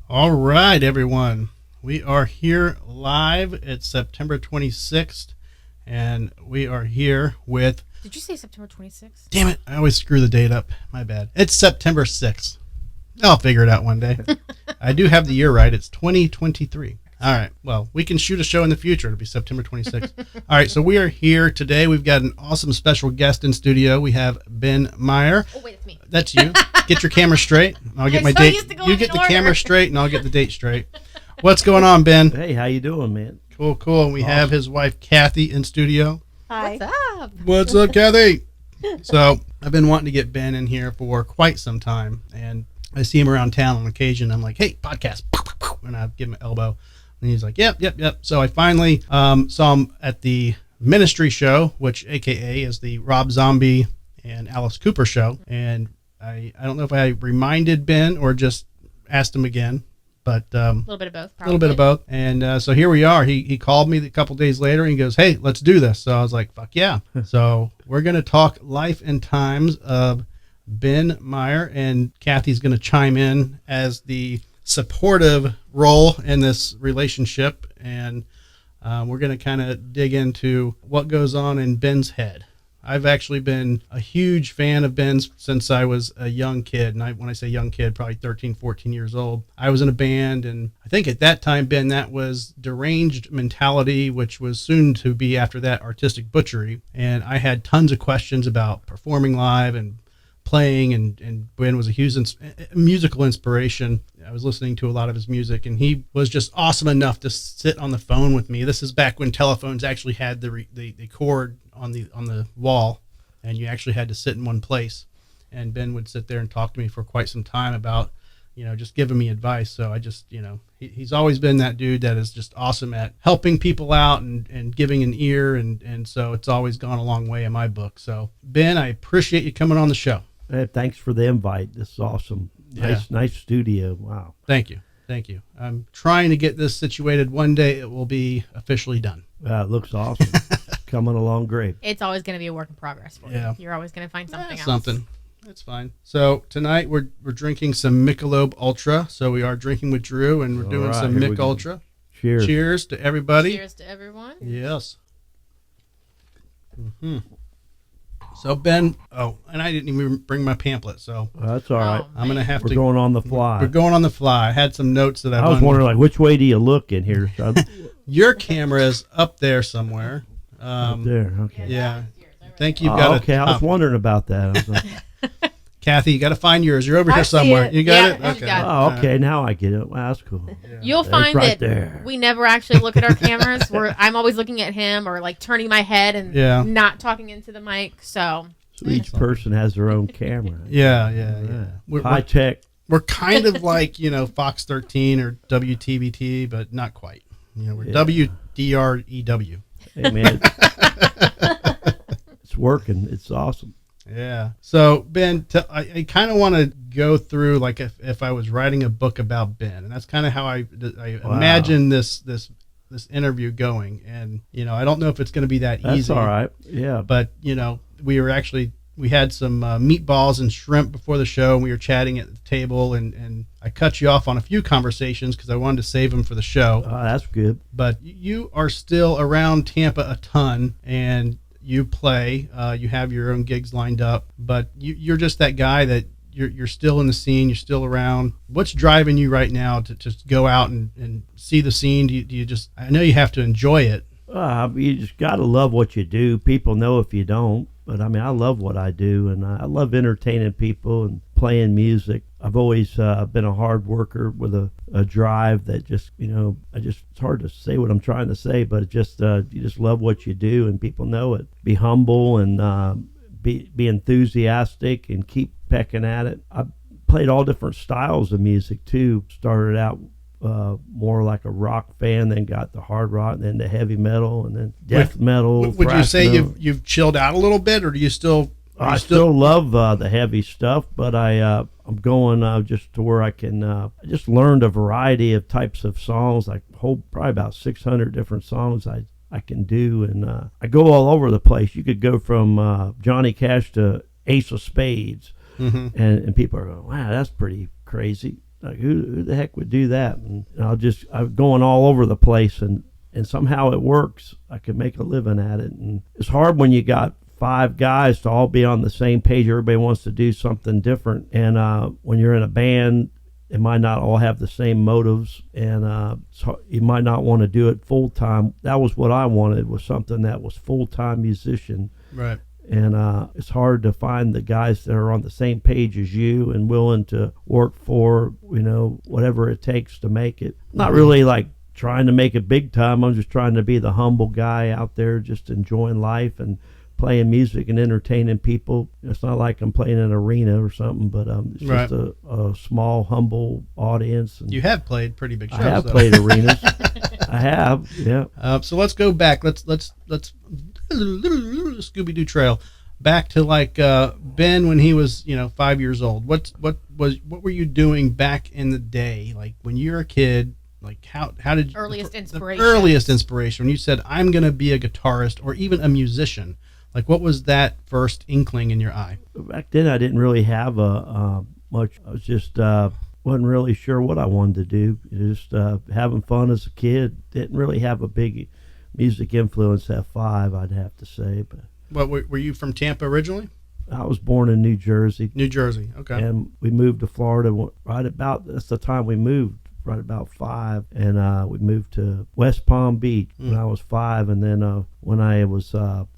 All right, everyone. We are here live. It's September 26th, and we are here with... Did you say September 26th? Damn it, I always screw the date up. My bad. It's September 6th. I'll figure it out one day. I do have the year right. It's 2023. All right. Well, we can shoot a show in the future. It'll be September 26th. All right. So we are here today. We've got an awesome special guest in studio. We have Ben Meyer. Oh, wait, it's me. That's you. Get your camera straight. I'll get my so date. used to going You get in the order. camera straight, and I'll get the date straight. What's going on, Ben? Hey, how you doing, man? Cool. And we have his wife, Kathy, in studio. Hi. What's up? What's up, Kathy? So I've been wanting to get Ben in here for quite some time, and I see him around town on occasion. I'm like, hey, podcast. And I give him an elbow. And he's like, yep. So I finally saw him at the Ministry show, which AKA is the Rob Zombie and Alice Cooper show. And I don't know if I reminded Ben or just asked him again, but A little bit of both. a little bit of both. And so here we are. He called me a couple days later and he goes, hey, let's do this. So I was like, fuck yeah. So we're going to talk life and times of Ben Meyer, and Kathy's going to chime in as the supportive role in this relationship, and we're going to kind of dig into what goes on in Ben's head. I've actually been a huge fan of Ben's since I was a young kid, and when I say young kid, probably 13, 14 years old. I was in a band, and I think at that time, Ben, that was Deranged Mentality, which was soon to be after that Artistic Butchery, and I had tons of questions about performing live and playing, and Ben was a huge musical inspiration. I was listening to a lot of his music, and he was just awesome enough to sit on the phone with me. This is back when telephones actually had the cord on the wall, and you actually had to sit in one place. And Ben would sit there and talk to me for quite some time about, just giving me advice. So I just, he's always been that dude that is just awesome at helping people out and giving an ear, and so it's always gone a long way in my book. So Ben, I appreciate you coming on the show. Hey, thanks for the invite. This is awesome. Yeah. Nice studio. Wow. Thank you. I'm trying to get this situated. One day it will be officially done. It looks awesome. Coming along great. It's always going to be a work in progress for Yeah. you. You're always going to find something else. Something. That's fine. So tonight we're drinking some Michelob Ultra. So we are drinking with Drew, and we're All doing right, some here we Mich go. Ultra. Cheers. Cheers to everybody. Cheers to everyone. Yes. So Ben, and I didn't even bring my pamphlet, so That's all right. I'm gonna have We're to. going on the fly. We're going on the fly. I had some notes that I I was wanted- wondering, like, which way do you look in here? So Your camera is up there somewhere. up there. Okay. Yeah. I think you've got okay. a I was wondering about that. I was like, Kathy, you got to find yours. You're over I here see somewhere. it. You got Yeah, it? he's Okay. got it. oh, okay. Now I get it. Wow, that's cool. You'll That's find right that there. we never actually look at our cameras. I'm always looking at him or like turning my head and Yeah. not talking into the mic. So So each person has their own camera. Yeah. High tech. We're kind of like, Fox 13 or WTBT, but not quite. We're Yeah. WDREW. Hey, man. It's working. It's awesome. Yeah. So, Ben, I kind of want to go through, like, if I was writing a book about Ben, and that's kind of how I Wow. imagine this interview going. And, I don't know if it's going to be that That's easy. all right. Yeah. But, we had some meatballs and shrimp before the show, and we were chatting at the table, and I cut you off on a few conversations because I wanted to save them for the show. That's good. But you are still around Tampa a ton, and you play. You have your own gigs lined up, but you're just that guy that you're still in the scene. You're still around. What's driving you right now to just go out and see the scene? Do you just? I know you have to enjoy it. You just got to love what you do. People know if you don't. But, I love what I do, and I love entertaining people and playing music. I've always been a hard worker with a drive that just, it's hard to say what I'm trying to say, but it just you just love what you do, and people know it. Be humble and be enthusiastic and keep pecking at it. I've played all different styles of music, too. Started out more like a rock fan, then got the hard rock, and then the heavy metal, and then death metal. Would you thrash say metal. you've chilled out a little bit, or do you still? I still love the heavy stuff, but I'm going just to where I can. I just learned a variety of types of songs, like probably about 600 different songs I can do, and I go all over the place. You could go from Johnny Cash to Ace of Spades, Mm-hmm. and people are going, wow, that's pretty crazy. Like, who the heck would do that? And I'm going all over the place, and somehow it works. I can make a living at it. And it's hard when you got 5 guys to all be on the same page. Everybody wants to do something different. And when you're in a band, it might not all have the same motives, and you might not want to do it full time. That was what I wanted, was something that was full-time musician. Right. And it's hard to find the guys that are on the same page as you and willing to work for, whatever it takes to make it. Not really like trying to make it big time. I'm just trying to be the humble guy out there, just enjoying life and playing music and entertaining people. It's not like I'm playing an arena or something, but it's just a small, humble audience. And you have played pretty big shows. I have played arenas. I have, yeah. So let's go back. Let's Scooby-Doo trail back to like Ben when he was 5 years old. What were you doing back in the day? Like when you were a kid, like how did earliest inspiration? The earliest inspiration when you said I'm gonna be a guitarist or even a musician. Like what was that first inkling in your eye? Back then I didn't really have much. I was just wasn't really sure what I wanted to do. Just having fun as a kid. Didn't really have a big music influence at 5, I'd have to say. But what were you from Tampa originally? I was born in New Jersey. New Jersey, okay. And we moved to Florida that's the time we moved, right about 5. And we moved to West Palm Beach when I was 5. And then when I was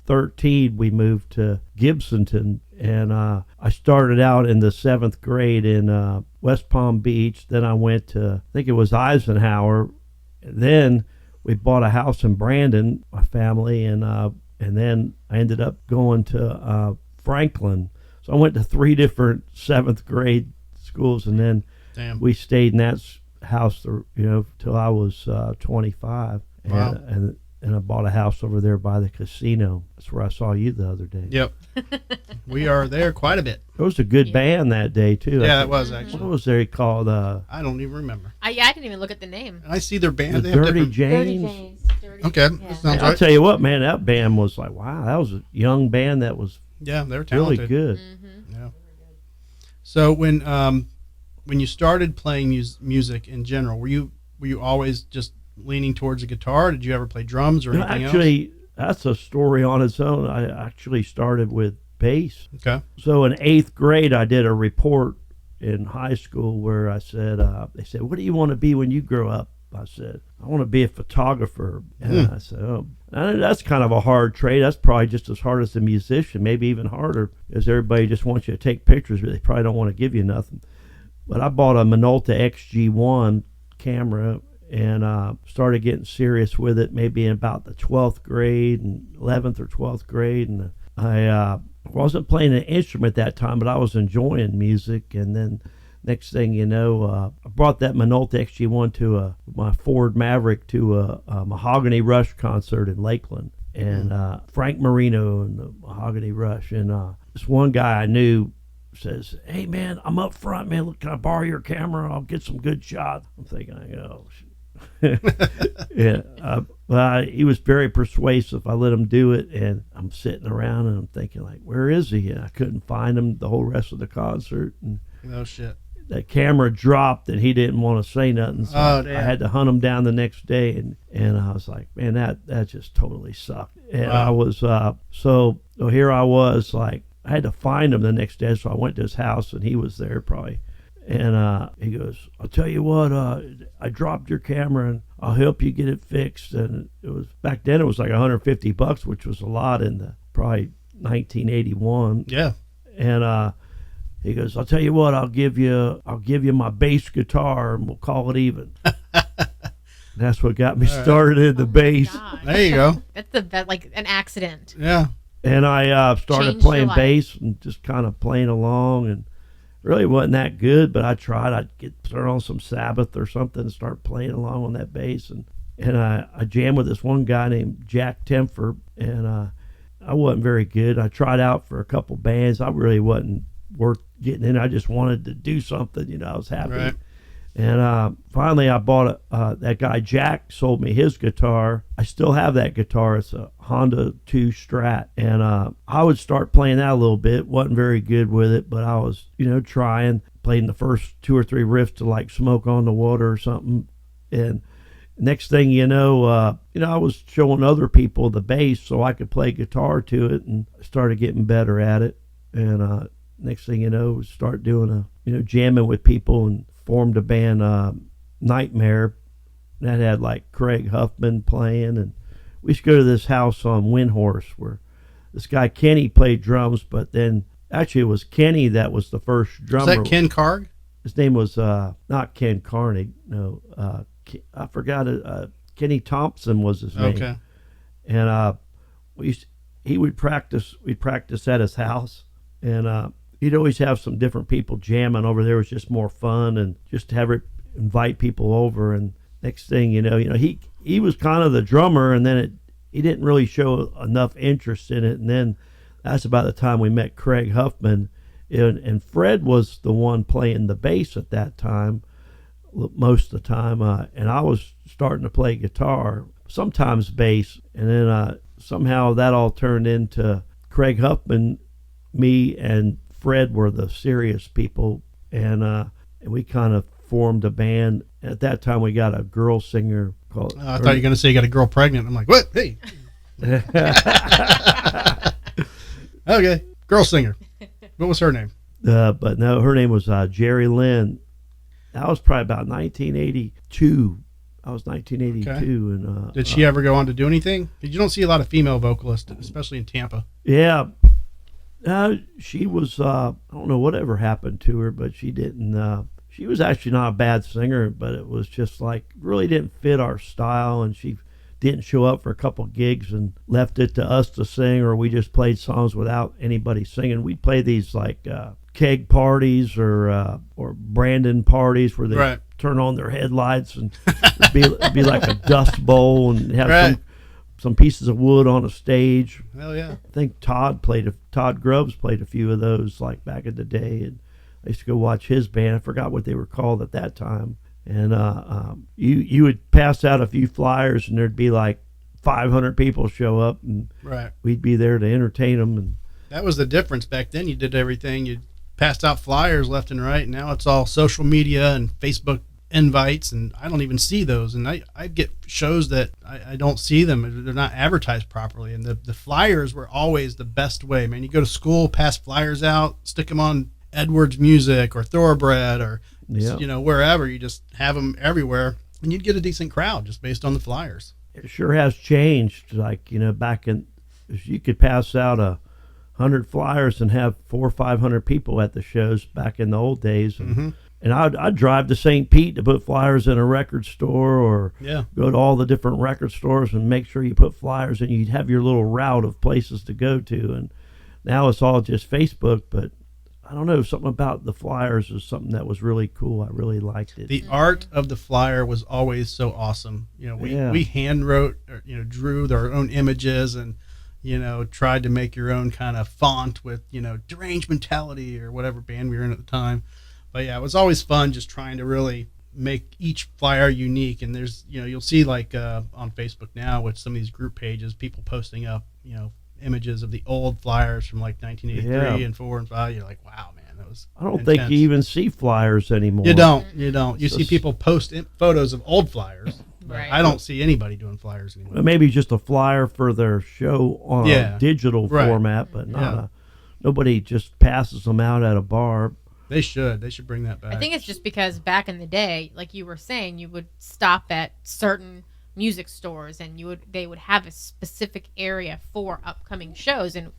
13, we moved to Gibsonton. And I started out in the 7th grade in West Palm Beach. Then I went to, I think it was Eisenhower. And then we bought a house in Brandon, my family, and then I ended up going to Franklin. So I went to 3 different 7th grade schools, and then we stayed in that house, till I was 25. Wow. And I bought a house over there by the casino. That's where I saw you the other day. Yep. We are there quite a bit. There was a good band that day, too. Yeah, it was actually. What was they called? I don't even remember. I didn't even look at the name. And I see their band. The they have Dirty different... Janes. Okay. Yeah. Sounds I'll right. tell you what, man, that band was like, wow, that was a young band that was Yeah, they were really talented. good. Mm-hmm. Yeah. So when you started playing music in general, were you always just leaning towards a guitar? Did you ever play drums or anything Actually, that's a story on its own. I actually started with bass. else? Okay. So in 8th grade, I did a report in high school where I said, they said, what do you want to be when you grow up? I said, I want to be a photographer. And I said, oh, that's kind of a hard trade. That's probably just as hard as a musician, maybe even harder, because everybody just wants you to take pictures, but they probably don't want to give you nothing. But I bought a Minolta XG1 camera and started getting serious with it maybe in about the 12th grade and 11th or 12th grade. And I wasn't playing an instrument that time, but I was enjoying music. And then next thing you know, I brought that Minolta XG1 to my Ford Maverick to a Mahogany Rush concert in Lakeland. And Frank Marino and the Mahogany Rush. And this one guy I knew says, hey, man, I'm up front, man. Look, can I borrow your camera? I'll get some good shots. I'm thinking, oh, shit. Yeah, he was very persuasive. I let him do it, and I'm sitting around and I'm thinking, like, where is he? And I couldn't find him the whole rest of the concert. And No shit. that camera dropped, and he didn't want to say nothing. So I had to hunt him down the next day, and I was like, man, that just totally sucked. And Wow. I was so here I was, like, I had to find him the next day, so I went to his house, and he was there probably. And he goes, I'll tell you what, I dropped your camera and I'll help you get it fixed. And it was back then, it was like $150, which was a lot in the probably 1981. Yeah. And he goes, I'll tell you what, I'll give you my bass guitar and we'll call it even. That's what got me started in the bass. Gosh. There you go. That's the best, like an accident. Yeah. And I started Changed your playing life. bass and just kind of playing along, and really wasn't that good, but I tried. I'd turn on some Sabbath or something and start playing along on that bass. And I jammed with this one guy named Jack Temfer, and I wasn't very good. I tried out for a couple bands. I really wasn't worth getting in. I just wanted to do something, I was happy. Right. And finally, I bought that guy Jack sold me his guitar. I still have that guitar. It's a Honda 2 Strat, and I would start playing that a little bit. wasn't very good with it, but I was, trying. Playing the first 2 or 3 riffs to like Smoke on the Water or something, and next thing I was showing other people the bass so I could play guitar to it, and started getting better at it. And next thing you know, start doing jamming with people, and formed a band, Nightmare, that had like Craig Huffman playing. And we used to go to this house on Windhorse where this guy Kenny played drums, but then actually it was Kenny that was the first drummer. Was that Ken Carg? His name was not Ken Carney. No, I forgot it. Kenny Thompson was his name. Okay. And we'd practice at his house, and he'd always have some different people jamming over there. It was just more fun, and just to have invite people over. And next thing he was kind of the drummer, and then he didn't really show enough interest in it. And then that's about the time we met Craig Huffman, and Fred was the one playing the bass at that time, most of the time, and I was starting to play guitar, sometimes bass. And then somehow that all turned into Craig Huffman, me, and Fred were the serious people, and we kind of formed a band. At that time, we got a girl singer called. I thought you were going to say you got a girl pregnant. I'm like, what? Hey. Okay, girl singer. What was her name? But no, her name was Gary-Loo. That was probably about 1982. I was 1982, okay. And did she ever go on to do anything? You don't see a lot of female vocalists, especially in Tampa. Yeah. She was, I don't know whatever happened to her, but she didn't, she was actually not a bad singer, but it was just like, really didn't fit our style, and she didn't show up for a couple gigs and left it to us to sing, or we just played songs without anybody singing. We'd play these like keg parties or Brandon parties where they turn on their headlights, and it'd be like a dust bowl, and have some pieces of wood on a stage. Hell yeah. I think Todd Grubbs played a few of those like back in the day, and I used to go watch his band. I forgot what they were called at that time. And you would pass out a few flyers, and there'd be like 500 people show up, and we'd be there to entertain them. And that was the difference back then. You did everything. You passed out flyers left and right. Now it's all social media and Facebook invites, and I don't even see those. And I get shows that I don't see them. They're not advertised properly. And the flyers were always the best way, man. You go to school, pass flyers out, stick them on Edwards Music or Thoroughbred or wherever. You just have them everywhere, and you'd get a decent crowd just based on the flyers. It sure has changed. Like, back in, you could pass out 100 flyers and have 400 or 500 people at the shows back in the old days. And, and I'd drive to St. Pete to put flyers in a record store, or go to all the different record stores and make sure you put flyers, and you'd have your little route of places to go to. And now it's all just Facebook, but I don't know, something about the flyers is something that was really cool. I really liked it. The art of the flyer was always so awesome. We hand wrote, drew our own images, and tried to make your own kind of font with Deranged Mentality or whatever band we were in at the time. But yeah, it was always fun just trying to really make each flyer unique. And there's you'll see like on Facebook now with some of these group pages, people posting up images of the old flyers from like 1983 and 4 and 5. You're like, wow, man, that was I don't think you even see flyers anymore. You don't. You see people post photos of old flyers. Right. I don't see anybody doing flyers anymore. Maybe just a flyer for their show on a digital format, but not nobody just passes them out at a bar. They should bring that back. I think it's just because back in the day, like you were saying, you would stop at certain music stores, and they would have a specific area for upcoming shows, and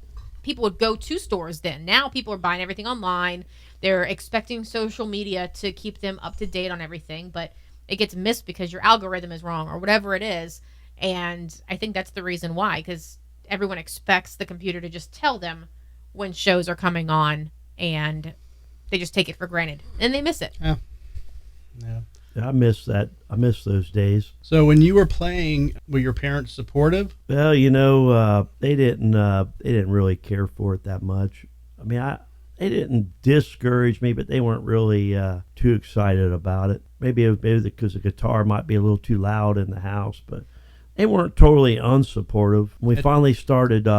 people would go to stores then. Now people are buying everything online. They're expecting social media to keep them up to date on everything, but it gets missed because your algorithm is wrong or whatever it is. And I think that's the reason why, because everyone expects the computer to just tell them when shows are coming on, and they just take it for granted and they miss it. Yeah. I miss that. I miss those days. So when you were playing, were your parents supportive? Well, they didn't really care for it that much. I mean, they didn't discourage me, but they weren't really too excited about it. Maybe because the guitar might be a little too loud in the house, but they weren't totally unsupportive. When we finally started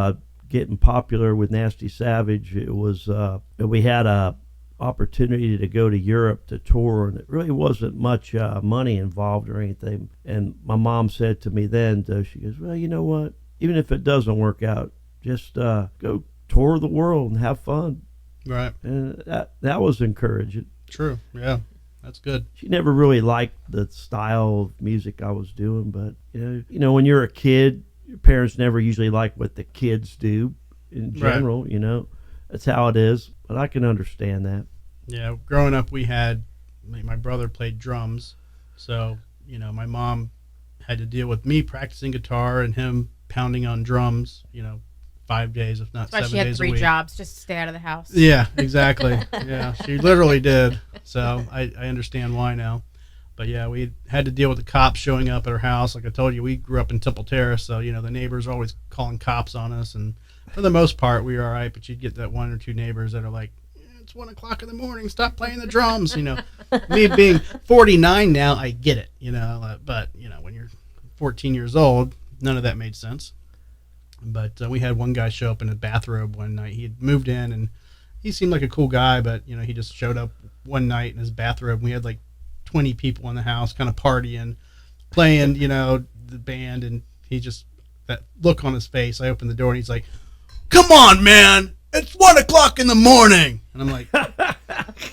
getting popular with Nasty Savage, it was we had a opportunity to go to Europe to tour, and it really wasn't much money involved or anything. And my mom said to me then, she goes, well, you know what? Even if it doesn't work out, just go tour the world and have fun. Right. And that was encouraging. True. Yeah. That's good. She never really liked the style of music I was doing, but you know, when you're a kid, your parents never usually like what the kids do in general. Right. You know, that's how it is. But I can understand that. Yeah. Growing up, my brother played drums, so you know, my mom had to deal with me practicing guitar and him pounding on drums. You know, 5 days, if not 7 days a week. She had 3 jobs just to stay out of the house. Yeah, exactly. Yeah, she literally did. So I understand why now. But yeah, we had to deal with the cops showing up at our house. Like I told you, we grew up in Temple Terrace, so you know the neighbors are always calling cops on us. And for the most part, we were all right. But you'd get that 1 or 2 neighbors that are like, "It's 1 o'clock in the morning. Stop playing the drums." You know, me being 49 now, I get it. You know, but you know when you're 14 years old, none of that made sense. But we had one guy show up in a bathrobe one night. He had moved in, and he seemed like a cool guy, but, you know, he just showed up one night in his bathrobe. We had like 20 people in the house kind of partying, playing, you know, the band, and he just, that look on his face, I opened the door, and he's like, "Come on, man, it's 1 o'clock in the morning." And I'm like,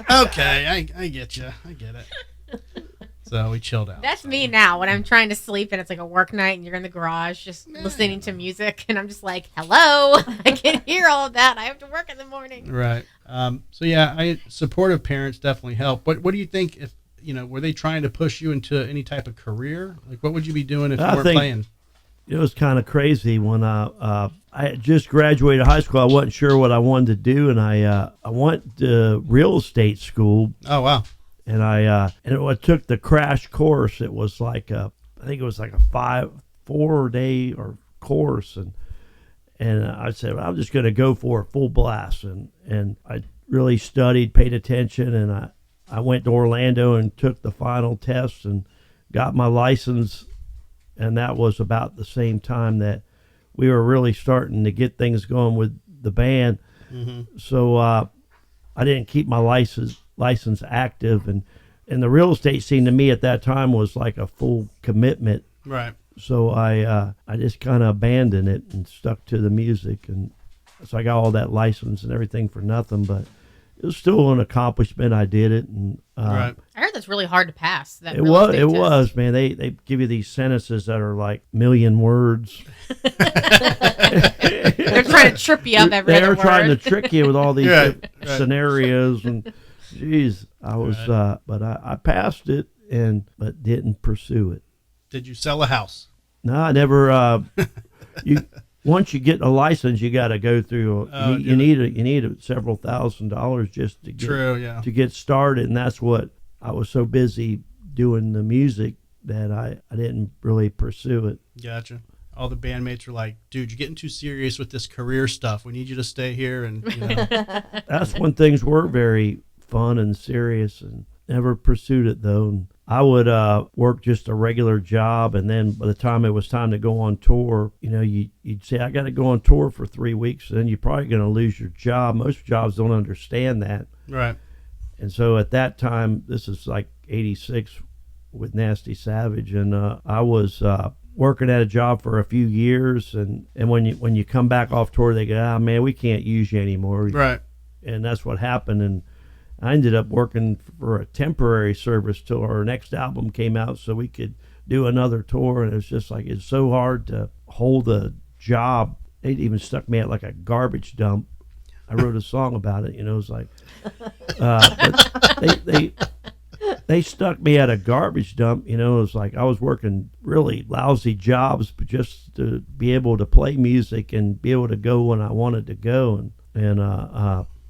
okay, I get you. I get it. So we chilled out. That's me now when I'm trying to sleep and it's like a work night and you're in the garage just listening to music and I'm just like, hello, I can hear all of that. I have to work in the morning. Right. So yeah, supportive parents definitely help. What do you think if, you know, were they trying to push you into any type of career? Like what would you be doing if you weren't playing? It was kind of crazy when I had just graduated high school. I wasn't sure what I wanted to do, and I went to real estate school. Oh, wow. And I took the crash course. It was like I think it was like a 4-day or course, and I said, well, I'm just going to go for a full blast, and I really studied, paid attention, and I went to Orlando and took the final test and got my license, and that was about the same time that we were really starting to get things going with the band. Mm-hmm. So I didn't keep my license active, and the real estate scene to me at that time was like a full commitment. Right. So I just kind of abandoned it and stuck to the music, and so I got all that license and everything for nothing, but it was still an accomplishment. I did it, and right. I heard that's really hard to pass. It was, man. They give you these sentences that are like million words. They're trying to trip you up every They're other trying word. to trick you with all these right. scenarios, and geez, I was, but I passed it, but didn't pursue it. Did you sell a house? No, I never. Once you get a license, you got to go through. You need several $1,000s just to get to get started, and that's what I was so busy doing the music that I didn't really pursue it. Gotcha. All the bandmates were like, "Dude, you're getting too serious with this career stuff. We need you to stay here." And you know. That's when things were very fun and serious, and never pursued it though. And I would work just a regular job, and then by the time it was time to go on tour, you know, you'd say, I got to go on tour for 3 weeks, and then you're probably going to lose your job. Most jobs don't understand that. Right. And so at that time, this is like 86 with Nasty Savage, and I was working at a job for a few years, and when you come back off tour, they go, man, we can't use you anymore. Right. And that's what happened, and I ended up working for a temporary service till our next album came out so we could do another tour. And it was just like, it's so hard to hold a job. They even stuck me at like a garbage dump. I wrote a song about it, you know, it was like, but they stuck me at a garbage dump, you know. It was like I was working really lousy jobs, but just to be able to play music and be able to go when I wanted to go.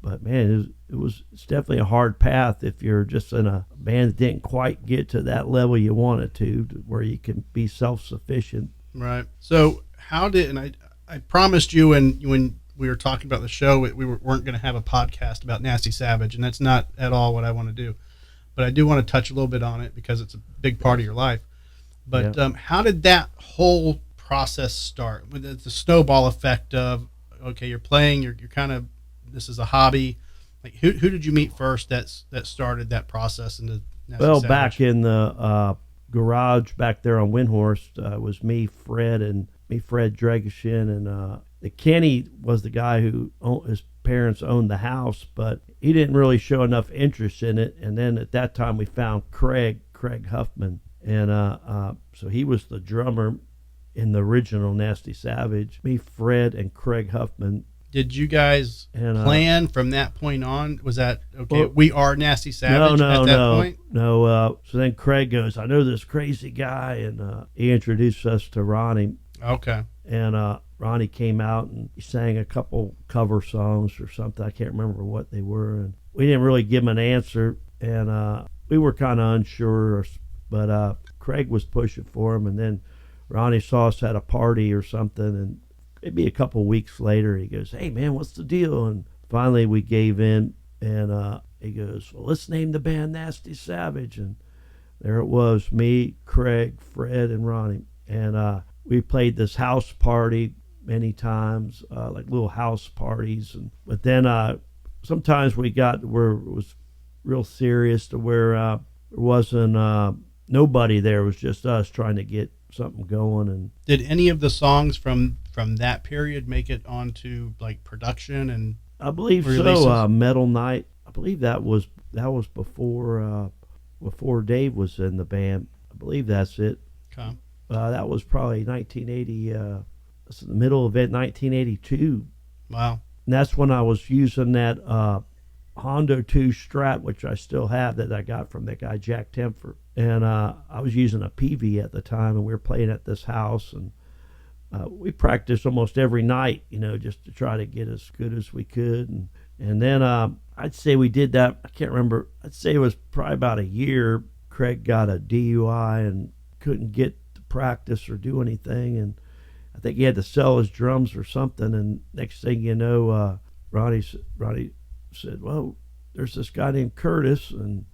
But man, it's definitely a hard path if you're just in a band that didn't quite get to that level you wanted to where you can be self-sufficient. Right. So how did, and I promised you when we were talking about the show, weren't going to have a podcast about Nasty Savage, and that's not at all what I want to do. But I do want to touch a little bit on it because it's a big part of your life. But how did that whole process start? With the snowball effect of, okay, you're playing, you're kind of, this is a hobby. Like who did you meet first that started that process into Nasty Savage? Back in the garage back there on Windhorst, it was me, Fred Dragishin, and the Kenny was the guy who his parents owned the house, but he didn't really show enough interest in it. And then at that time we found Craig Huffman, and so he was the drummer in the original Nasty Savage. Me, Fred, and Craig Huffman. Did you guys plan from that point on? Was that okay? Well, we are Nasty Savage at that point. No. So then Craig goes, I know this crazy guy, and he introduced us to Ronnie. Okay. And Ronnie came out and he sang a couple cover songs or something. I can't remember what they were, and we didn't really give him an answer, and we were kind of unsure. But Craig was pushing for him, and then Ronnie saw us at a party or something, and maybe a couple weeks later, he goes, hey, man, what's the deal? And finally we gave in, and he goes, well, let's name the band Nasty Savage. And there it was, me, Craig, Fred, and Ronnie. And we played this house party many times, like little house parties. But then sometimes we got where it was real serious to where there wasn't nobody there. It was just us trying to get something going. And did any of the songs from that period make it onto like production? And I believe releases? So. Metal Night, I believe that was before Dave was in the band. I believe that's it. Okay. That was probably 1980. That's the middle of it, 1982. Wow. And that's when I was using that Hondo 2 Strat, which I still have, that I got from that guy Jack Temfer. And I was using a PV at the time, and we were playing at this house, and we practiced almost every night, just to try to get as good as we could. And then I'd say we did that, I can't remember, I'd say it was probably about a year. Craig got a DUI and couldn't get to practice or do anything, and I think he had to sell his drums or something. And next thing you know, Ronnie said, well, there's this guy named Curtis, and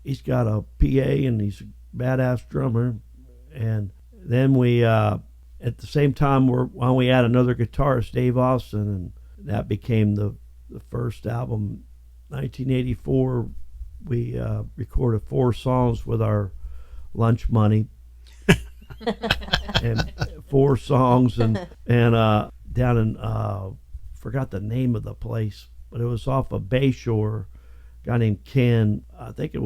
he's got a PA, and he's a badass drummer. And then we, at the same time, while we had another guitarist, Dave Austin, and that became the first album. 1984, we recorded 4 songs with our lunch money. And 4 songs, and down in forgot the name of the place, but it was off of Bayshore. A guy named Ken, I think it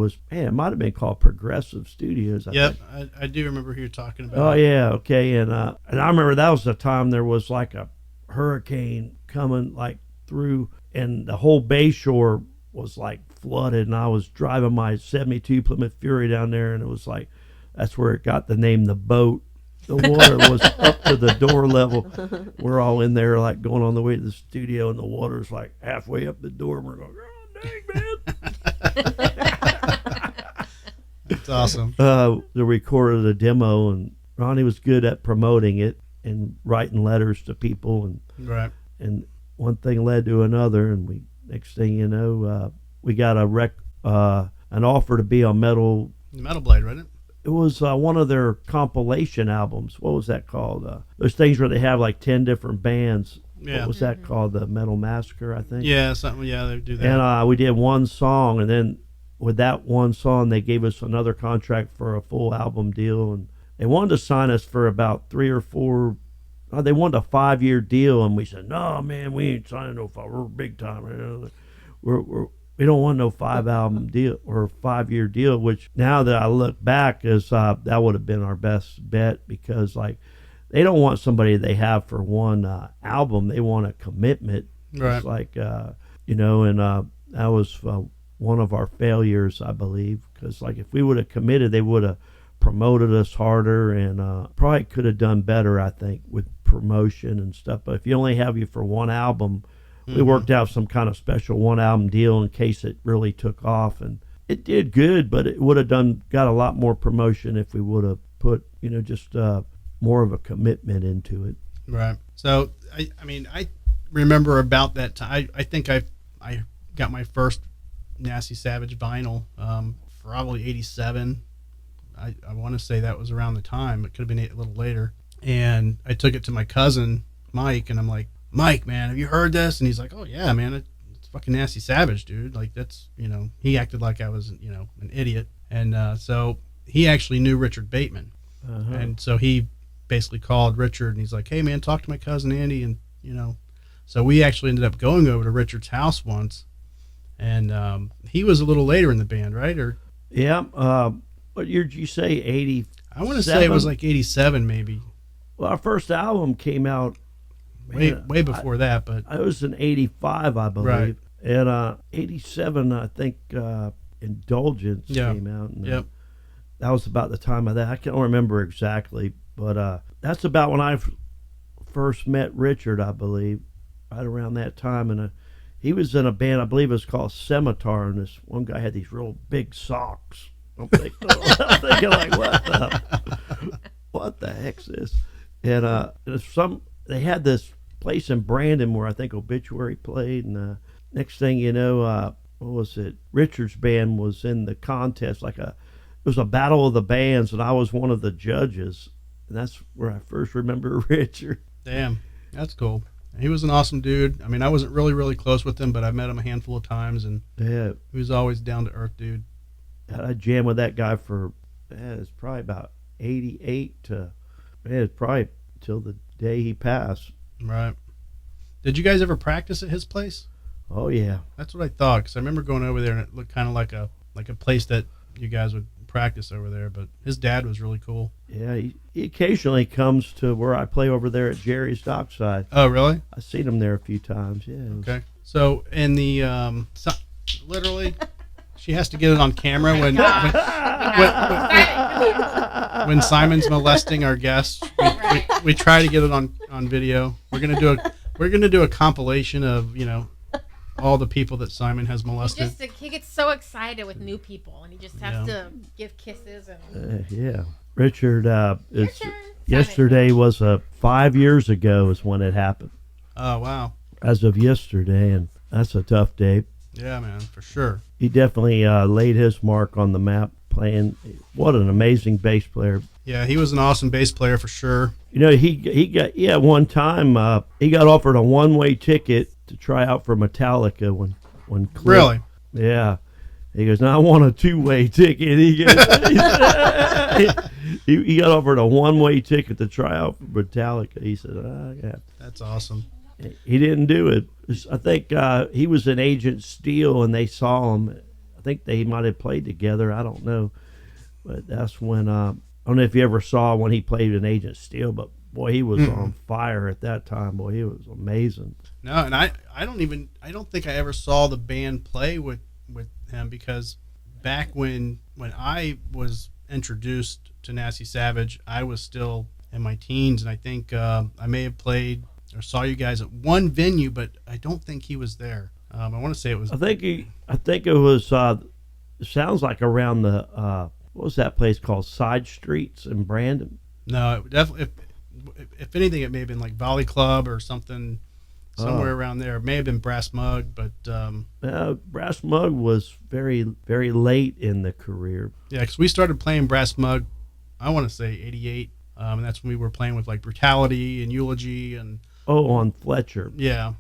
might have been called Progressive Studios. I do remember who you're talking about. Oh yeah, okay. And I remember that was the time there was like a hurricane coming like through, and the whole Bayshore was like flooded, and I was driving my 72 Plymouth Fury down there, and it was like, that's where it got the name The Boat. The water was up to the door level. We're all in there like going on the way to the studio, and the water's like halfway up the door, and we're going, oh dang, man. That's awesome. They recorded a demo, and Ronnie was good at promoting it and writing letters to people, and right. And one thing led to another, and next thing you know, we got an offer to be on Metal Blade, right? It was one of their compilation albums. What was that called? Those things where they have like 10 different bands. Yeah. What was that called? The Metal Massacre, I think. Yeah, something. Yeah, they do that. And we did one song, and then with that one song, they gave us another contract for a full album deal, and they wanted to sign us for about 3 or 4. They wanted a 5-year deal, and we said, "No, man, we ain't signing no 5. We're big time. We don't want no 5-album deal or 5-year deal." Which now that I look back, is that would have been our best bet, because like they don't want somebody they have for one album. They want a commitment. Right. It's like and that was one of our failures, I believe, because like if we would have committed, they would have promoted us harder, and probably could have done better, I think, with promotion and stuff. But if you only have you for one album, we worked out some kind of special 1-album deal in case it really took off, and it did good, but it would have got a lot more promotion if we would have put just more of a commitment into it. Right. So I remember about that time. I think I got my first Nasty Savage vinyl, probably '87. I want to say that was around the time. It could have been a little later. And I took it to my cousin Mike, and I'm like, Mike, man, have you heard this? And he's like, oh yeah, man, it's fucking Nasty Savage, dude. Like that's, he acted like I was, an idiot. And so he actually knew Richard Bateman, and so he basically called Richard, and he's like, hey man, talk to my cousin Andy, and so we actually ended up going over to Richard's house once, and he was a little later in the band, right? Or yeah, what year did you say? 80. I want to say it was like 87, maybe. Well, our first album came out way before that, but I was in 85, I believe. Right. And 87, I think Indulgence came out. And, that was about the time of that. I can't remember exactly, but that's about when I first met Richard, I believe, right around that time. And he was in a band, I believe it was called Scimitar, and this one guy had these real big socks. I'm thinking like, what the heck's this? And they had this place in Brandon where I think Obituary played, and next thing you know, what was it? Richard's band was in the contest, it was a battle of the bands, and I was one of the judges, and that's where I first remember Richard. Damn, that's cool. He was an awesome dude. I mean, I wasn't really close with him, but I met him a handful of times, and he was always down to earth, dude. I jammed with that guy for, it's probably about 88 to, it's probably till the day he passed. Right. Did you guys ever practice at his place? Oh yeah. That's what I thought, because I remember going over there and it looked kind of like a place that you guys would practice over there. But his dad was really cool. Yeah, he occasionally comes to where I play over there at Jerry's Dockside. Oh really? I've seen him there a few times. Yeah. Okay. So in the literally, she has to get it on camera when Simon's molesting our guests. We try to get it on video. We're gonna do a compilation of all the people that Simon has molested. He gets so excited with new people, and he just has to give kisses and. Yeah, Richard. Yesterday was 5 years ago is when it happened. Oh wow! As of yesterday, and that's a tough day. Yeah, man, for sure. He definitely laid his mark on the map. Playing, what an amazing bass player. Yeah, he was an awesome bass player for sure. He got one time he got offered a one-way ticket to try out for Metallica when Cliff, really? Yeah. He goes, "No, I want a two-way ticket." He got offered a one-way ticket to try out for Metallica. He said, yeah. That's awesome. He didn't do it. I think he was in Agent Steel, and they saw him. I think they might have played together. I don't know. But that's when, I don't know if you ever saw when he played in Agent Steel, but boy, he was on fire at that time. Boy, he was amazing. No, and I don't think I ever saw the band play with him, because back when I was introduced to Nasty Savage, I was still in my teens, and I think I may have played or saw you guys at one venue, but I don't think he was there. I want to say it was. I think it was. Sounds like around the what was that place called? Side Streets in Brandon. No, it definitely. If anything, it may have been like Volley Club or something, somewhere around there. It may have been Brass Mug, but Brass Mug was very, very late in the career. Yeah, because we started playing Brass Mug, I want to say '88, and that's when we were playing with like Brutality and Eulogy and. Oh, on Fletcher. Yeah.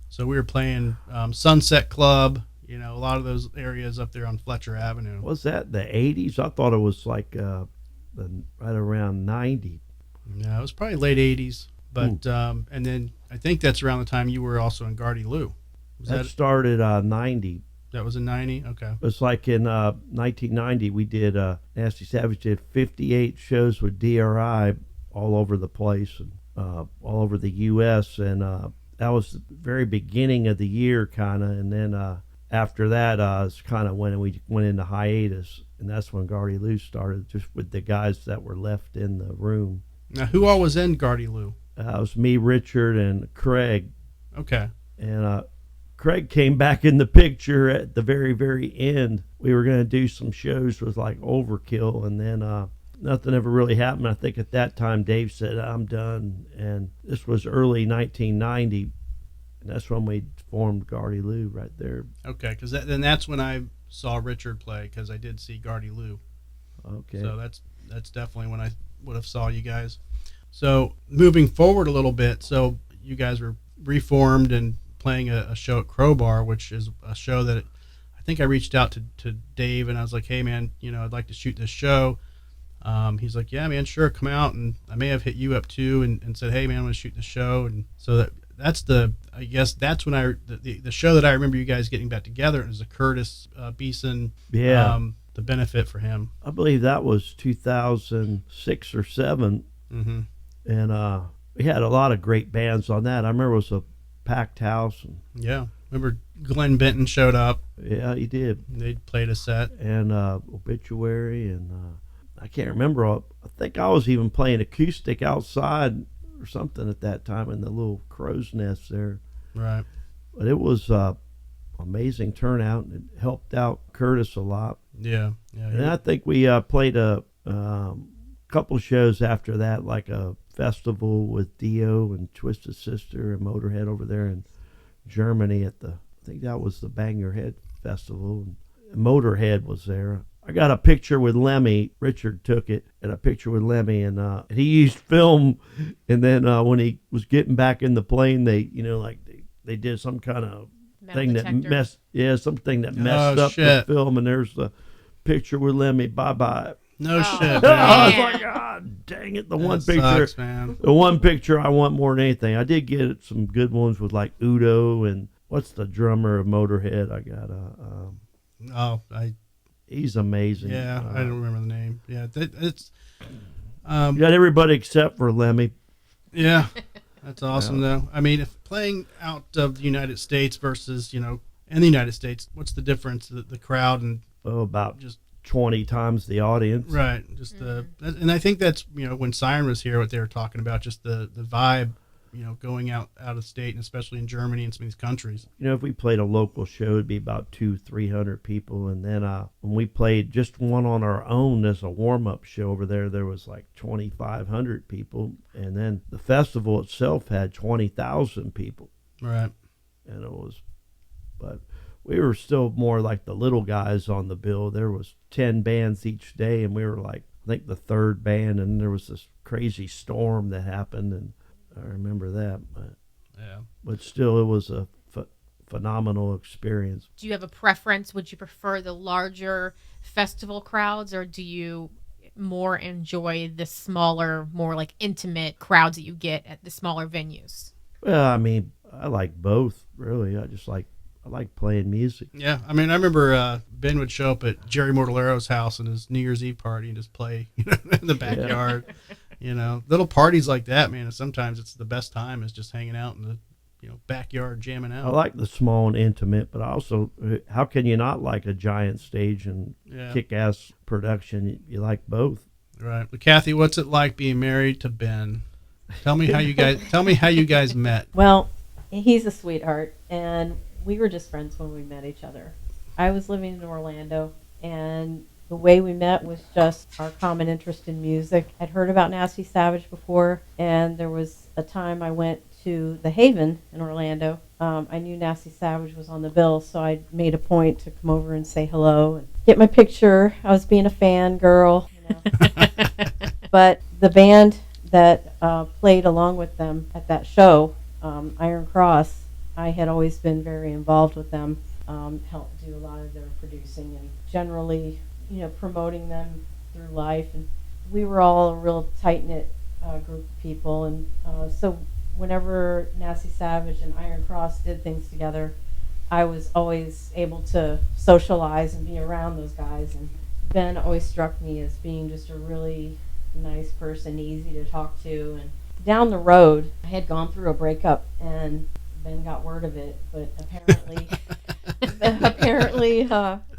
So we were playing Sunset Club, a lot of those areas up there on Fletcher Avenue. Was that the 80s? I thought it was like right around 90. No, it was probably late 80s. But and then I think that's around the time you were also in Gardy-Loo. That started 90. That was in 90? Okay. It was like in 1990 we did, Nasty Savage did 58 shows with DRI all over the place and all over the U.S. and that was the very beginning of the year, kind of, and then after that, it's kind of when we went into hiatus, and that's when Gardy-Loo started, just with the guys that were left in the room. Now, who all was in Gardy-Loo? It was me, Richard, and Craig. Okay. And Craig came back in the picture at the very, very end. We were going to do some shows with like Overkill, and then nothing ever really happened. I think at that time Dave said, I'm done. And this was early 1990. And that's when we formed Gardy-Loo right there. Okay, because then that's when I saw Richard play, because I did see Gardy-Loo. Okay. So that's definitely when I would have saw you guys. So moving forward a little bit, so you guys were reformed and playing a show at Crowbar, which is a show that I think I reached out to Dave and I was like, hey man, I'd like to shoot this show. He's like, yeah man, sure, come out. And I may have hit you up too and said, hey man, I want to shoot the show. And so that's I guess that's when the show that I remember you guys getting back together. It was the Curtis Beeson, the benefit for him. I believe that was 2006 or 7. Mm-hmm. And we had a lot of great bands on that. I remember it was a packed house. And, yeah. Remember Glenn Benton showed up. Yeah, he did. They played a set. And Obituary. And I can't remember. I think I was even playing acoustic outside or something at that time in the little crow's nest there. Right. But it was amazing turnout, and it helped out Curtis a lot. Yeah. And I think we played a couple shows after that, like a festival with Dio and Twisted Sister and Motorhead over there in Germany I think that was the Bang Your Head Festival. And Motorhead was there. I got a picture with Lemmy. Richard took it, and a picture with Lemmy, and he used film. And then when he was getting back in the plane, they did some kind of thing that something that messed up the film. And there's the picture with Lemmy. Bye bye. No shit. I was like, God dang it! The one picture, sucks, man. the one picture I want more than anything. I did get some good ones with like Udo and what's the drummer of Motorhead? I got he's amazing. Yeah, I don't remember the name. Yeah, it's you got everybody except for Lemmy. Yeah, that's awesome though. I mean, if playing out of the United States versus in the United States, what's the difference? The crowd and about just 20 times the audience. Right. Just and I think that's when Siren was here, what they were talking about, just the vibe, going out of state, and especially in Germany and some of these countries. If we played a local show, it'd be about 200-300 people, and then when we played just one on our own as a warm-up show over there was like 2,500 people, and then the festival itself had 20,000 people. Right. And but we were still more like the little guys on the bill. There was 10 bands each day, and we were like, I think the third band, and there was this crazy storm that happened, and I remember that. But still, it was a phenomenal experience. Do you have a preference? Would you prefer the larger festival crowds, or do you more enjoy the smaller, more like intimate crowds that you get at the smaller venues? Well, I mean, I like both, really. I like playing music. Yeah, I mean, I remember Ben would show up at Jerry Mortalero's house in his New Year's Eve party and just play in the backyard. Little parties like that, man. Sometimes it's the best time is just hanging out in the backyard jamming out. I like the small and intimate, but also, how can you not like a giant stage and kick-ass production? You like both. Right. But Kathy, what's it like being married to Ben? Tell me how you guys met. Well, he's a sweetheart, and we were just friends when we met each other. I was living in Orlando, and the way we met was just our common interest in music. I'd heard about Nasty Savage before, and there was a time I went to the Haven in Orlando. I knew Nasty Savage was on the bill, so I made a point to come over and say hello and get my picture. I was being a fan girl, But the band that played along with them at that show, Iron Cross, I had always been very involved with them, helped do a lot of their producing and generally, promoting them through life. And we were all a real tight-knit group of people. And so whenever Nasty Savage and Iron Cross did things together, I was always able to socialize and be around those guys. And Ben always struck me as being just a really nice person, easy to talk to. And down the road, I had gone through a breakup, and Ben got word of it, but apparently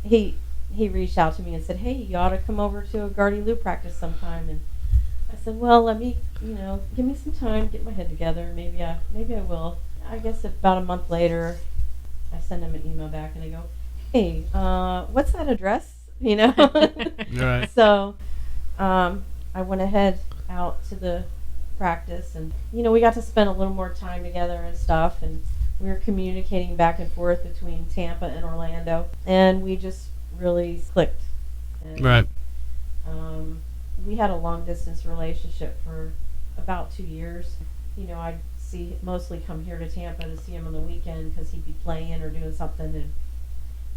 he reached out to me and said, hey, you ought to come over to a Gardy-Loo practice sometime. And I said, well, let me, give me some time, get my head together. Maybe I will. I guess about a month later, I send him an email back and I go, hey, what's that address? Right. So I went ahead out to the practice, and we got to spend a little more time together and stuff, and we were communicating back and forth between Tampa and Orlando, and we just really clicked. And, Right. We had a long distance relationship for about 2 years. I'd mostly come here to Tampa to see him on the weekend because he'd be playing or doing something,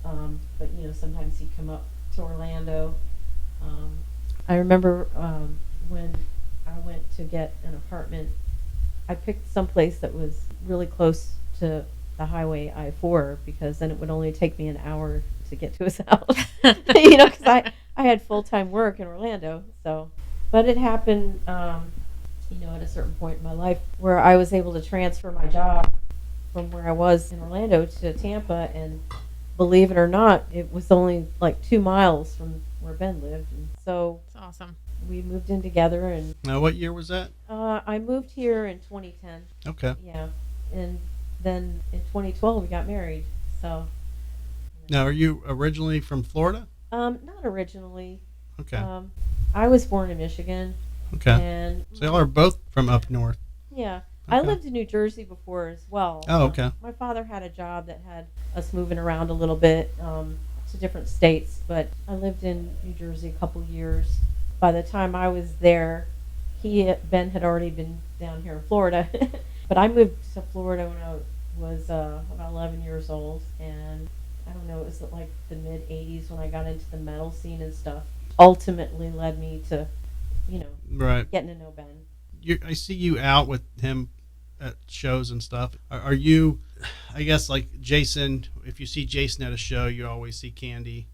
and but sometimes he'd come up to Orlando. I remember when I went to get an apartment, I picked someplace that was really close to the highway I-4 because then it would only take me an hour to get to his house. Because I had full-time work in Orlando. But it happened, at a certain point in my life where I was able to transfer my job from where I was in Orlando to Tampa, and believe it or not, it was only like 2 miles from where Ben lived, and so That's awesome. we moved in together. And Now, what year was that? I moved here in 2010. Okay. Yeah, and then in 2012 we got married. So Now, are you originally from Florida? not originally. Okay. I was born in Michigan. Okay. And So y'all are both from up north. yeah, I Okay. lived in New Jersey before as well. Oh, okay. My father had a job that had us moving around a little bit to different states, but I lived in New Jersey a couple years. By the time I was there, Ben had already been down here in Florida. But I moved to Florida when I was about 11 years old, and I don't know, it was like the mid 80s when I got into the metal scene and stuff. Ultimately led me to, Right. getting to know Ben. I see you out with him at shows and stuff. Are you, I guess, like Jason, if you see Jason at a show, you always see Candy.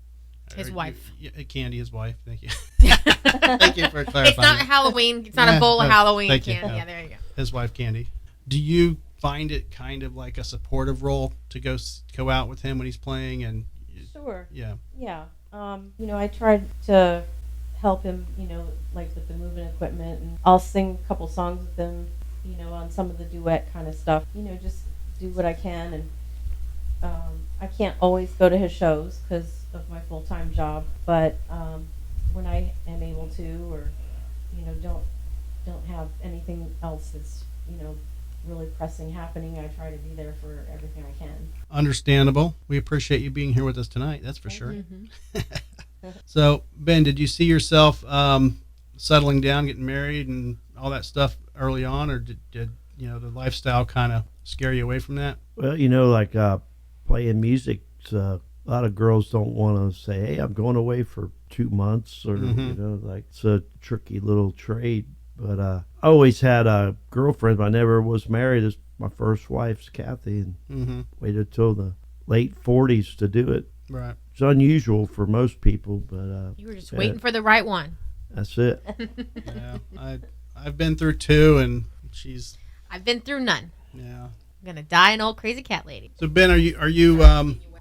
His wife. Candy, his wife. Thank you. Thank you for clarifying. It's not Halloween. It's not a bowl of Halloween thank you. candy. No. Yeah, there you go. His wife, Candy. Do you find it kind of like a supportive role to go out with him when he's playing? And Sure. yeah. Yeah. I tried to help him, like with the moving equipment, and I'll sing a couple songs with him, on some of the duet kind of stuff, just do what I can. And I can't always go to his shows because of my full-time job, but when I am able to, or, don't have anything else that's, really pressing happening, I try to be there for everything I can. Understandable. We appreciate you being here with us tonight. That's for sure. Mm-hmm. So, Ben, did you see yourself settling down, getting married, and all that stuff early on, or did the lifestyle kind of scare you away from that? Well, like playing music, a lot of girls don't want to say, hey, I'm going away for 2 months, or, like it's a tricky little trade. But I always had a girlfriend. I never was married. As my first wife's Kathy, and waited till the late 40s to do it. Right. It's unusual for most people, but You were just waiting for the right one. that's it. Yeah. I've been through 2, and she's I've been through none. yeah. I'm gonna die an old crazy cat lady. So, Ben, are you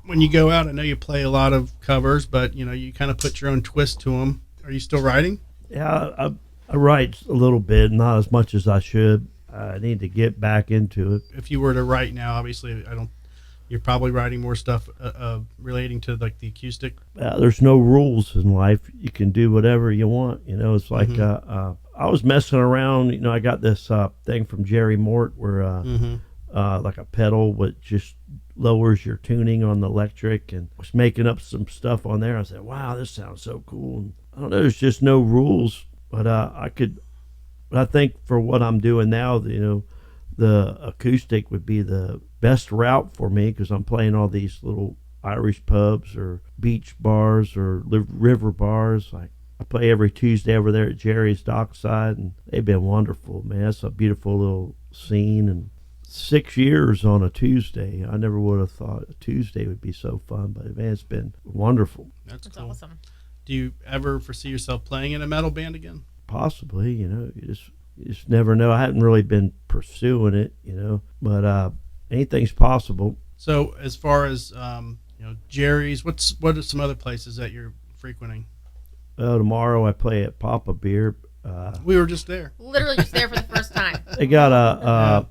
when you go out? I know you play a lot of covers, but you kind of put your own twist to them. Are you still writing? Yeah, I write a little bit, not as much as I should. I need to get back into it. If you were to write now, obviously, you're probably writing more stuff relating to like the acoustic. There's no rules in life. You can do whatever you want. It's like I was messing around. I got this thing from Jerry Mort where like a pedal that just lowers your tuning on the electric, and was making up some stuff on there. I said, wow, this sounds so cool. And I don't know, there's just no rules, but but I think for what I'm doing now, the acoustic would be the best route for me, because I'm playing all these little Irish pubs or beach bars or river bars. Like I play every Tuesday over there at Jerry's Dockside, and they've been wonderful, man. That's a beautiful little scene. And 6 years on a Tuesday, I never would have thought a Tuesday would be so fun, but man, it's been wonderful. That's That's cool. awesome. Do you ever foresee yourself playing in a metal band again? Possibly, you just never know. I haven't really been pursuing it, but anything's possible. So, as far as Jerry's, what are some other places that you're frequenting? Tomorrow I play at Papa Beer. We were just there. Literally just there for the first time. They got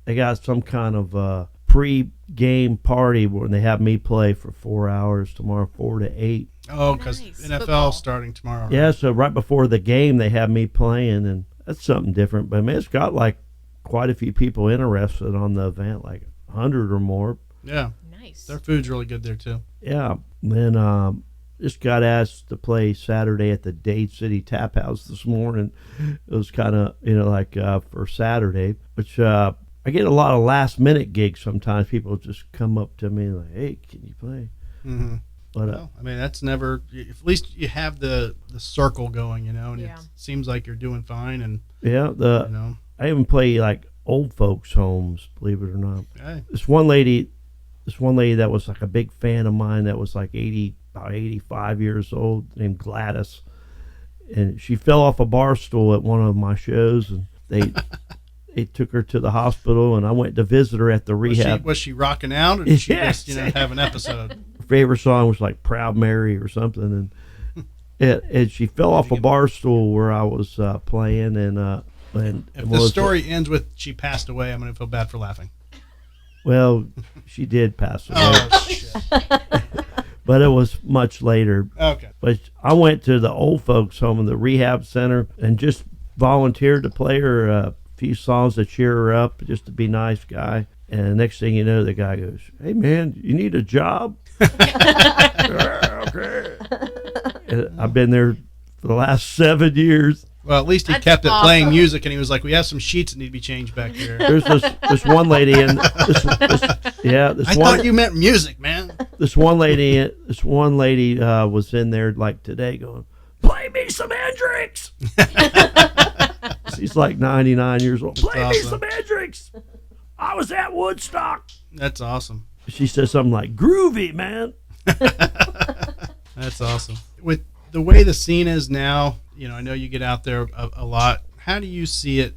they got some kind of pre-game party where they have me play for 4 hours tomorrow, 4 to 8. Oh, because Nice. NFL Football. starting tomorrow. right? Yeah, so right before the game, they have me playing, and that's something different. But man, it's got like quite a few people interested on the event, like 100 or more. Yeah. Nice. Their food's really good there too. Yeah. Then just got asked to play Saturday at the Dade City Tap House this morning. It was kind of, like for Saturday, which I get a lot of last minute gigs sometimes. People just come up to me like, hey, can you play? Mm-hmm. But Well, I mean, that's never. At least you have the circle going, and Yeah. it seems like you're doing fine. And yeah, I even play like old folks' homes, believe it or not. hey, This one lady that was like a big fan of mine that was like about 85 years old, named Gladys, and she fell off a bar stool at one of my shows, and they took her to the hospital, and I went to visit her at the rehab. was she rocking out, or did she Yes. just have an episode? Her favorite song was like "Proud Mary" or something, and she fell off a bar stool where I was playing, and If the story ends with she passed away, I'm going to feel bad for laughing. well, she did pass away, Oh shit. but it was much later. Okay. But I went to the old folks home in the rehab center and just volunteered to play her a few songs to cheer her up, just to be a nice guy. And the next thing you know, the guy goes, "Hey man, you need a job?" Yeah, okay. And I've been there for the last 7 years. Well, at least he That's kept it awesome. playing music, and he was like, "We have some sheets that need to be changed back here." There's this one lady in this I thought you meant music, man. this one lady was in there like today going, "Play me some Hendrix." She's like 99 years old. "Play me awesome. some Hendrix. I was at Woodstock." That's awesome. She says something like, "Groovy, man." That's awesome. With the way the scene is now, I know you get out there a lot. How do you see it,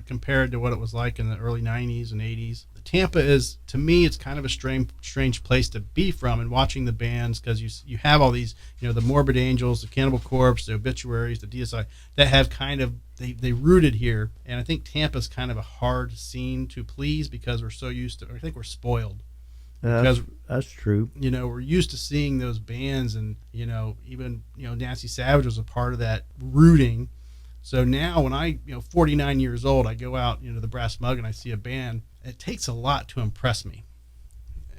compared to what it was like in the early 90s and 80s? Tampa is, to me, it's kind of a strange place to be from, and watching the bands, because you have all these, the Morbid Angels, the Cannibal Corpse, the Obituaries, the DSI, that have kind of, they rooted here. And I think Tampa's kind of a hard scene to please because we're so used to, I think we're spoiled. That's true. We're used to seeing those bands, and even Nancy Savage was a part of that rooting. So now when I 49 years old, I go out the Brass Mug and I see a band. It takes a lot to impress me,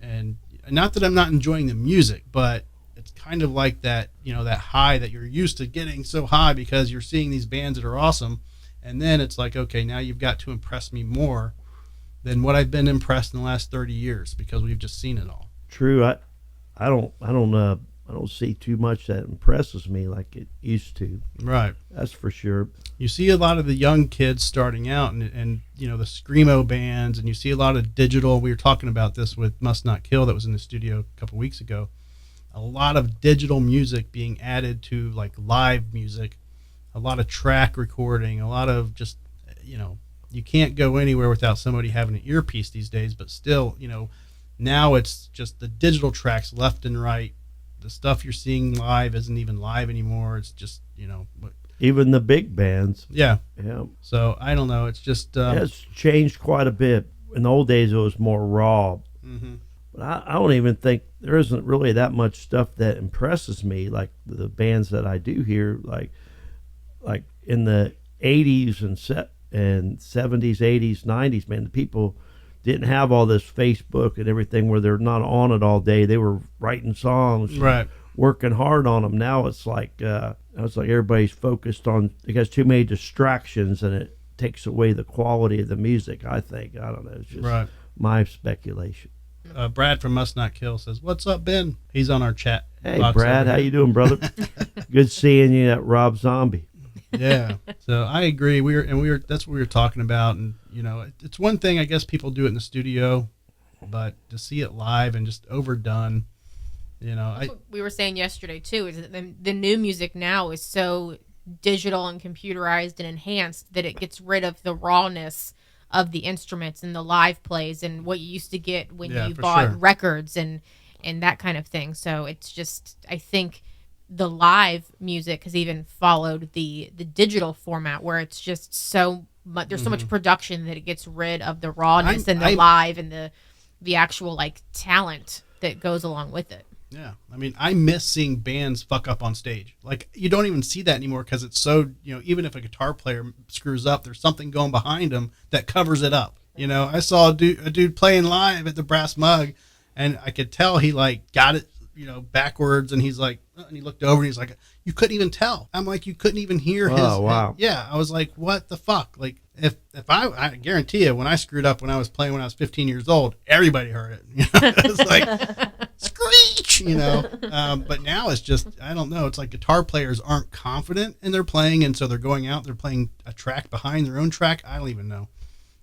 and not that I'm not enjoying the music, but it's kind of like that that high that you're used to getting so high because you're seeing these bands that are awesome, and then it's like, okay, now you've got to impress me more than what I've been impressed in the last 30 years because we've just seen it all. True. I don't see too much that impresses me like it used to. Right. That's for sure. You see a lot of the young kids starting out, and the screamo bands, and you see a lot of digital. We were talking about this with Must Not Kill that was in the studio a couple weeks ago. A lot of digital music being added to like live music, a lot of track recording, a lot of just you can't go anywhere without somebody having an earpiece these days, but still, now it's just the digital tracks left and right. The stuff you're seeing live isn't even live anymore. It's just, Even the big bands. yeah. Yeah. So I don't know. It's just, It's changed quite a bit. In the old days, it was more raw. mhm. But I don't even think there isn't really that much stuff that impresses me, like the bands that I do hear, like in the 80s and 70s, 80s, 90s, man, the people didn't have all this Facebook and everything where they're not on it all day. They were writing songs, Right. working hard on them. Now it's like everybody's focused on, it has too many distractions, and it takes away the quality of the music, I think. I don't know. It's just Right. my speculation. Brad from Must Not Kill says, "What's up, Ben?" He's on our chat. Hey, box Brad, over how here. you doing, brother? Good seeing you at Rob Zombie. Yeah. So I agree. That's what we were talking about. And, it's one thing, I guess people do it in the studio, but to see it live and just overdone, That's what we were saying yesterday too, is that the new music now is so digital and computerized and enhanced that it gets rid of the rawness of the instruments and the live plays and what you used to get when Yeah, you for bought sure. records and that kind of thing. So it's just, I think the live music has even followed the digital format where it's just so much, there's so much production that it gets rid of the rawness and the live and the actual like talent that goes along with it. Yeah. I mean, I miss seeing bands fuck up on stage. Like, you don't even see that anymore because it's so, even if a guitar player screws up, there's something going behind him that covers it up. I saw a dude playing live at the Brass Mug, and I could tell he, like, got it, backwards, and he's like, and he looked over, and he's like, you couldn't even tell. I'm like, you couldn't even hear his. Oh, wow. Yeah. I was like, what the fuck? Like, if I guarantee you, when I screwed up when I was playing when I was 15 years old, everybody heard it. It's like, screech, but now it's just, I don't know. It's like guitar players aren't confident in their playing, and so they're going out, they're playing a track behind their own track. I don't even know.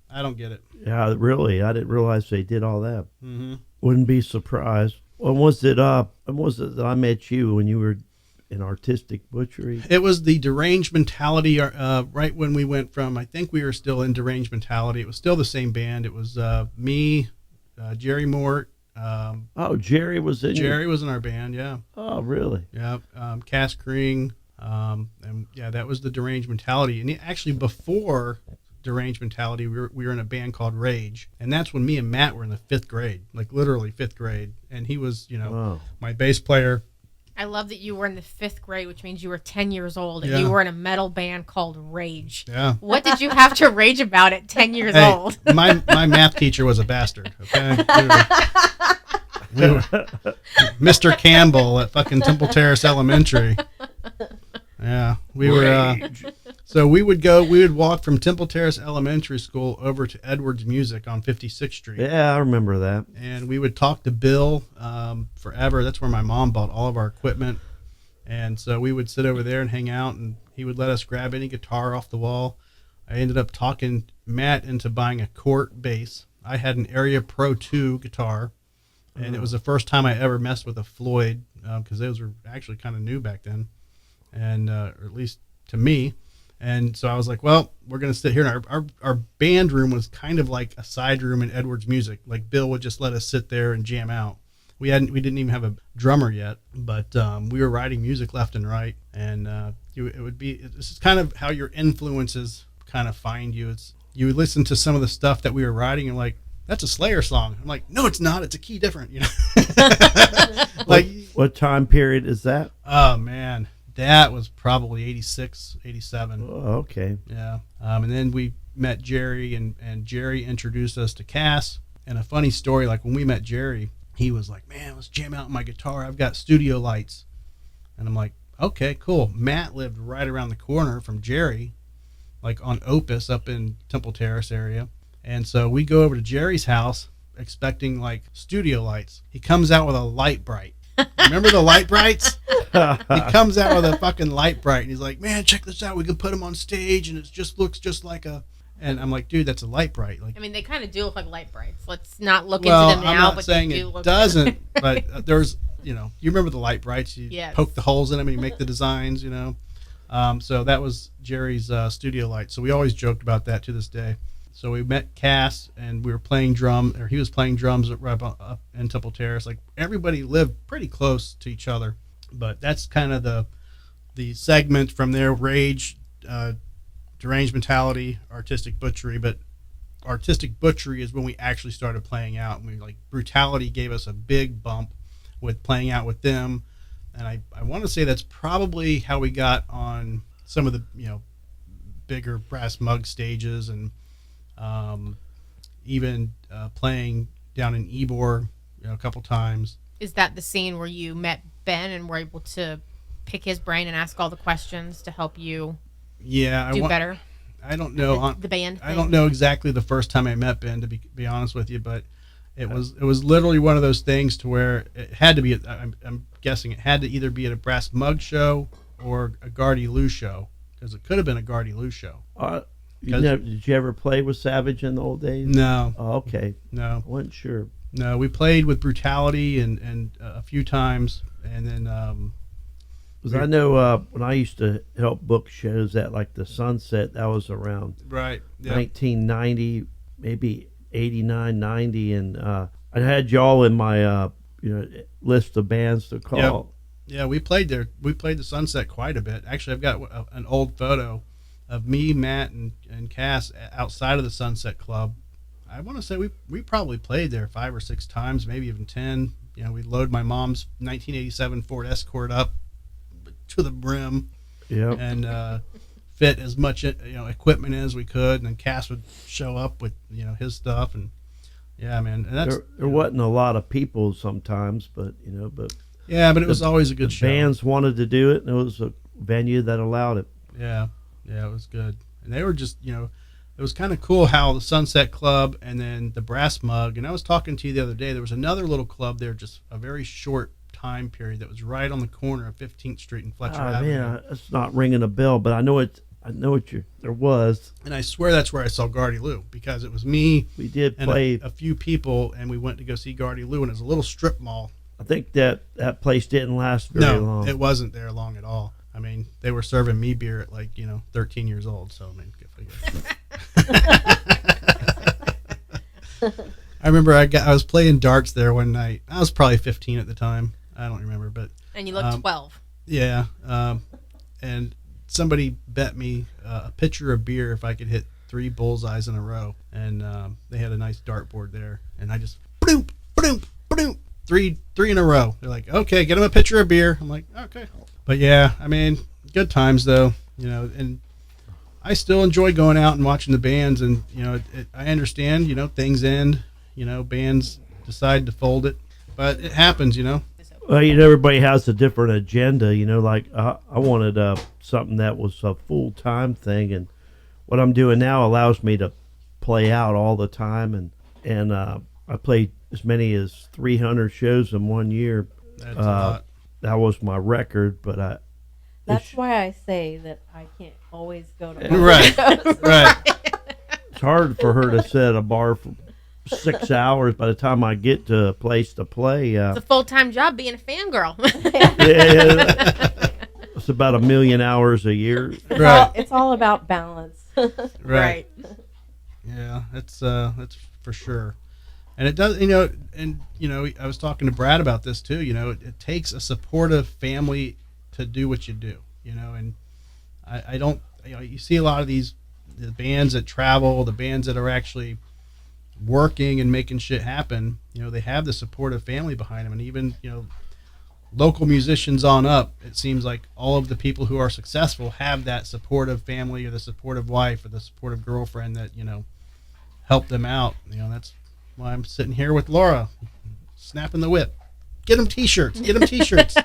I don't get it. Yeah, really. I didn't realize they did all that. Mm-hmm. Wouldn't be surprised. When was it that I met you, when you were in Artistic Butchery? It was the Deranged Mentality, right when we went from, I think we were still in Deranged Mentality. It was still the same band. It was me, Jerry Mort. Jerry was in Jerry was in our band, yeah. Oh, really? Yeah, Cass Kring, and yeah, that was the Deranged Mentality. And actually, before Deranged Mentality, we were in a band called Rage, and that's when me and Matt were in the 5th grade, like literally 5th grade, and he was, Wow. my bass player. I love that you were in the 5th grade, which means you were 10 years old, and Yeah. you were in a metal band called Rage. Yeah. What did you have to rage about at 10 years Hey, old? my math teacher was a bastard. Okay, we were Mr. Campbell at fucking Temple Terrace Elementary. Yeah, we were. So we would walk from Temple Terrace Elementary School over to Edwards Music on 56th Street. Yeah, I remember that. And we would talk to Bill forever. That's where my mom bought all of our equipment. And so we would sit over there and hang out, and he would let us grab any guitar off the wall. I ended up talking Matt into buying a Cort bass. I had an Area Pro 2 guitar, and it was the first time I ever messed with a Floyd, because those were actually kind of new back then, and or at least to me. And so I was like, well, we're going to sit here. And our band room was kind of like a side room in Edwards Music. Like, Bill would just let us sit there and jam out. We didn't even have a drummer yet, but we were writing music left and right. And this is kind of how your influences kind of find you. You would listen to some of the stuff that we were writing and like, that's a Slayer song. I'm like, no, it's not. It's a key different, Like, what time period is that? Oh man. That was probably 86, 87. Oh, okay. Yeah. And then we met Jerry, and Jerry introduced us to Cass. And a funny story, like when we met Jerry, he was like, man, let's jam out my guitar. I've got studio lights. And I'm like, okay, cool. Matt lived right around the corner from Jerry, like on Opus up in Temple Terrace area. And so we go over to Jerry's house expecting like studio lights. He comes out with a Light Bright. Remember the Light Brights? He comes out with a fucking Light Bright, and he's like, man, check this out. We can put them on stage, and it just looks just like a... And I'm like, dude, that's a Light Bright. Like, I mean, they kind of do look like light brights. Let's not look well, into them I'm now, not but saying they do it look doesn't, but there's, you remember the Light Brights? You Yes. poke the holes in them, and you make the designs, So that was Jerry's studio light. So we always joked about that to this day. So we met Cass, and we were playing he was playing drums right up in Temple Terrace. Like, everybody lived pretty close to each other. But that's kind of the segment from there: Rage, Deranged Mentality, Artistic Butchery. But Artistic Butchery is when we actually started playing out, and Brutality gave us a big bump with playing out with them. And I want to say that's probably how we got on some of the bigger Brass Mug stages, and even playing down in Ybor a couple times. Is that the scene where you met Ben and were able to pick his brain and ask all the questions to help you do better? I don't know the band thing? I don't know exactly the first time I met Ben, to be honest with you, but it was literally one of those things to where it had to be. I'm guessing it had to either be at a Brass Mug show or a Gardy-Loo show, because it could have been a Gardy-Loo show. Did you ever play with Savage in the old days? No. Oh, okay. No. I wasn't sure. No, we played with Brutality and a few times, and then because I know when I used to help book shows at like the Sunset, that was around right 1990, maybe 89, 90, and I had y'all in my list of bands to call. Yeah, we played there. We played the Sunset quite a bit. Actually, I've got an old photo of me, Matt, and Cass outside of the Sunset Club. I want to say we probably played there 5 or 6 times, maybe even 10. You know, we load my mom's 1987 Ford Escort up to the brim, and fit as much equipment as we could, and then Cass would show up with his stuff, and yeah, man, and that's there wasn't a lot of people sometimes, but yeah, but it was always a good show. Bands wanted to do it, and it was a venue that allowed it. Yeah, it was good, and they were just it was kind of cool how the Sunset Club and then the Brass Mug, and I was talking to you the other day, there was another little club there, just a very short time period, that was right on the corner of 15th Street and Fletcher Avenue. Man, it's not ringing a bell, but I know there was. And I swear that's where I saw Gardy-Loo, because it was me. We did and play a few people, and we went to go see Gardy-Loo, and it was a little strip mall. I think that place didn't last very long. No, it wasn't there long at all. I mean, they were serving me beer at 13 years old. So I mean, good for you. I remember I was playing darts there one night. I was probably 15 at the time. I don't remember, but And you look 12. yeah. And somebody bet me a pitcher of beer if I could hit 3 bullseyes in a row, and they had a nice dartboard there, and I just boom, boom, boom, three in a row. They're like, okay, get him a pitcher of beer. I'm like, okay. But yeah, I mean, good times though, and I still enjoy going out and watching the bands, and I understand, things end, bands decide to fold it, but it happens, Well, everybody has a different agenda, like I wanted something that was a full-time thing, and what I'm doing now allows me to play out all the time, and I played as many as 300 shows in 1 year. That's a lot. That was my record, but That's why I say that I can't always go to Right, right. it's hard for her to set a bar for 6 hours by the time I get to a place to play. It's a full-time job being a fangirl. It's about 1 million hours a year. Right. It's all about balance. Right. Yeah, that's for sure. And it does, I was talking to Brad about this too. It takes a supportive family to do what you do. And I don't. You see a lot of the bands that travel, the bands that are actually working and making shit happen. They have the supportive family behind them, and even local musicians on up. It seems like all of the people who are successful have that supportive family, or the supportive wife, or the supportive girlfriend that help them out. That's why I'm sitting here with Laura, snapping the whip. Get them T-shirts. Get them T-shirts.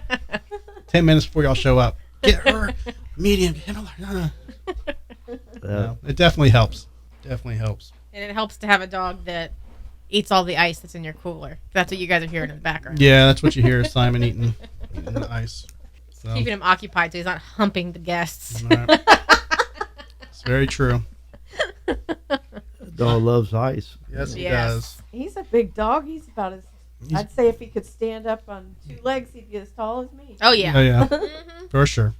10 minutes before y'all show up. Get her medium. Get her. No, it definitely helps. Definitely helps. And it helps to have a dog that eats all the ice that's in your cooler. That's what you guys are hearing in the background. Yeah, that's what you hear, Simon eating the ice. So. Keeping him occupied so he's not humping the guests. Right. It's very true. Dog loves ice. Yes, he Yes. does. He's a big dog. He's about as. I'd say if he could stand up on 2 legs, he'd be as tall as me. Oh, yeah. Oh, yeah. For sure.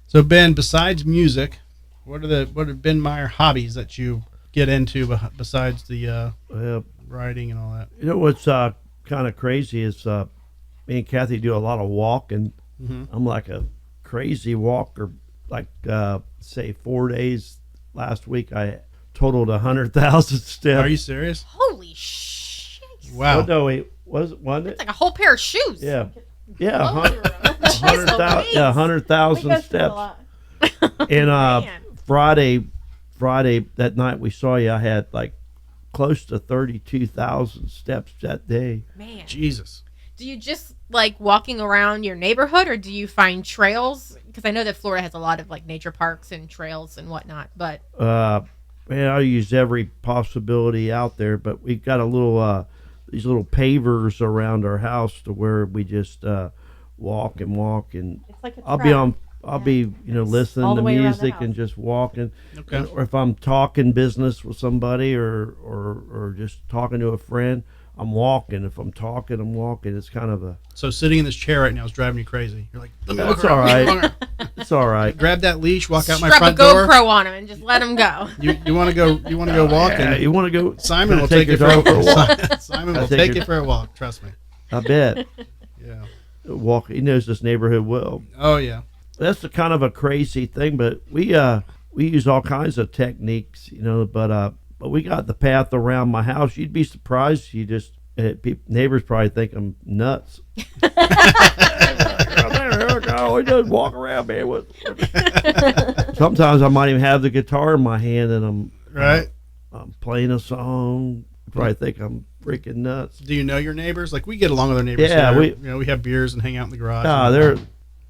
So, Ben, besides music, what are Ben Meyer hobbies that you get into besides the writing and all that? What's kind of crazy is me and Kathy do a lot of walking. Mm-hmm. I'm like a crazy walker. Like say 4 days last week, I totaled 100,000 steps. Are you serious? Holy shit. Wow. Oh, no, wait, wasn't it? It's like a whole pair of shoes. Yeah, Oh, 100,000. Jeez, Yeah, We 100,000 go through a steps. lot. And Man. Friday that night we saw you, I had like close to 32,000 steps that day. Man. Jesus. Do you just like walking around your neighborhood, or do you find trails? Because I know that Florida has a lot of like nature parks and trails and whatnot. But Man, I use every possibility out there, but we've got a little these little pavers around our house to where we just walk and It's like a I'll track. be listening all to the way around the music house. and just walking. Okay. Or if I'm talking business with somebody or just talking to a friend, I'm walking. If I'm talking, I'm walking. It's kind of a So sitting in this chair right now is driving you crazy. You're like, let me That's walk all around. right. It's all right. Grab that leash, walk out my strap a front door. GoPro on him and just let him go. You want to go? You want to go walking? Yeah, you want to go? Simon will take take you your for dog for a walk. Simon will I'll take take your- you for a walk. Trust me. I bet. Yeah. Walk. He knows this neighborhood well. Oh yeah. That's a kind of a crazy thing, but we use all kinds of techniques, but we got the path around my house. You'd be surprised. You just Neighbors probably think I'm nuts. We just walk around, man. Sometimes I might even have the guitar in my hand and I'm playing a song. Probably think I'm freaking nuts. Do you know your neighbors? Like, we get along with our neighbors. Yeah, here. We have beers and hang out in the garage. They're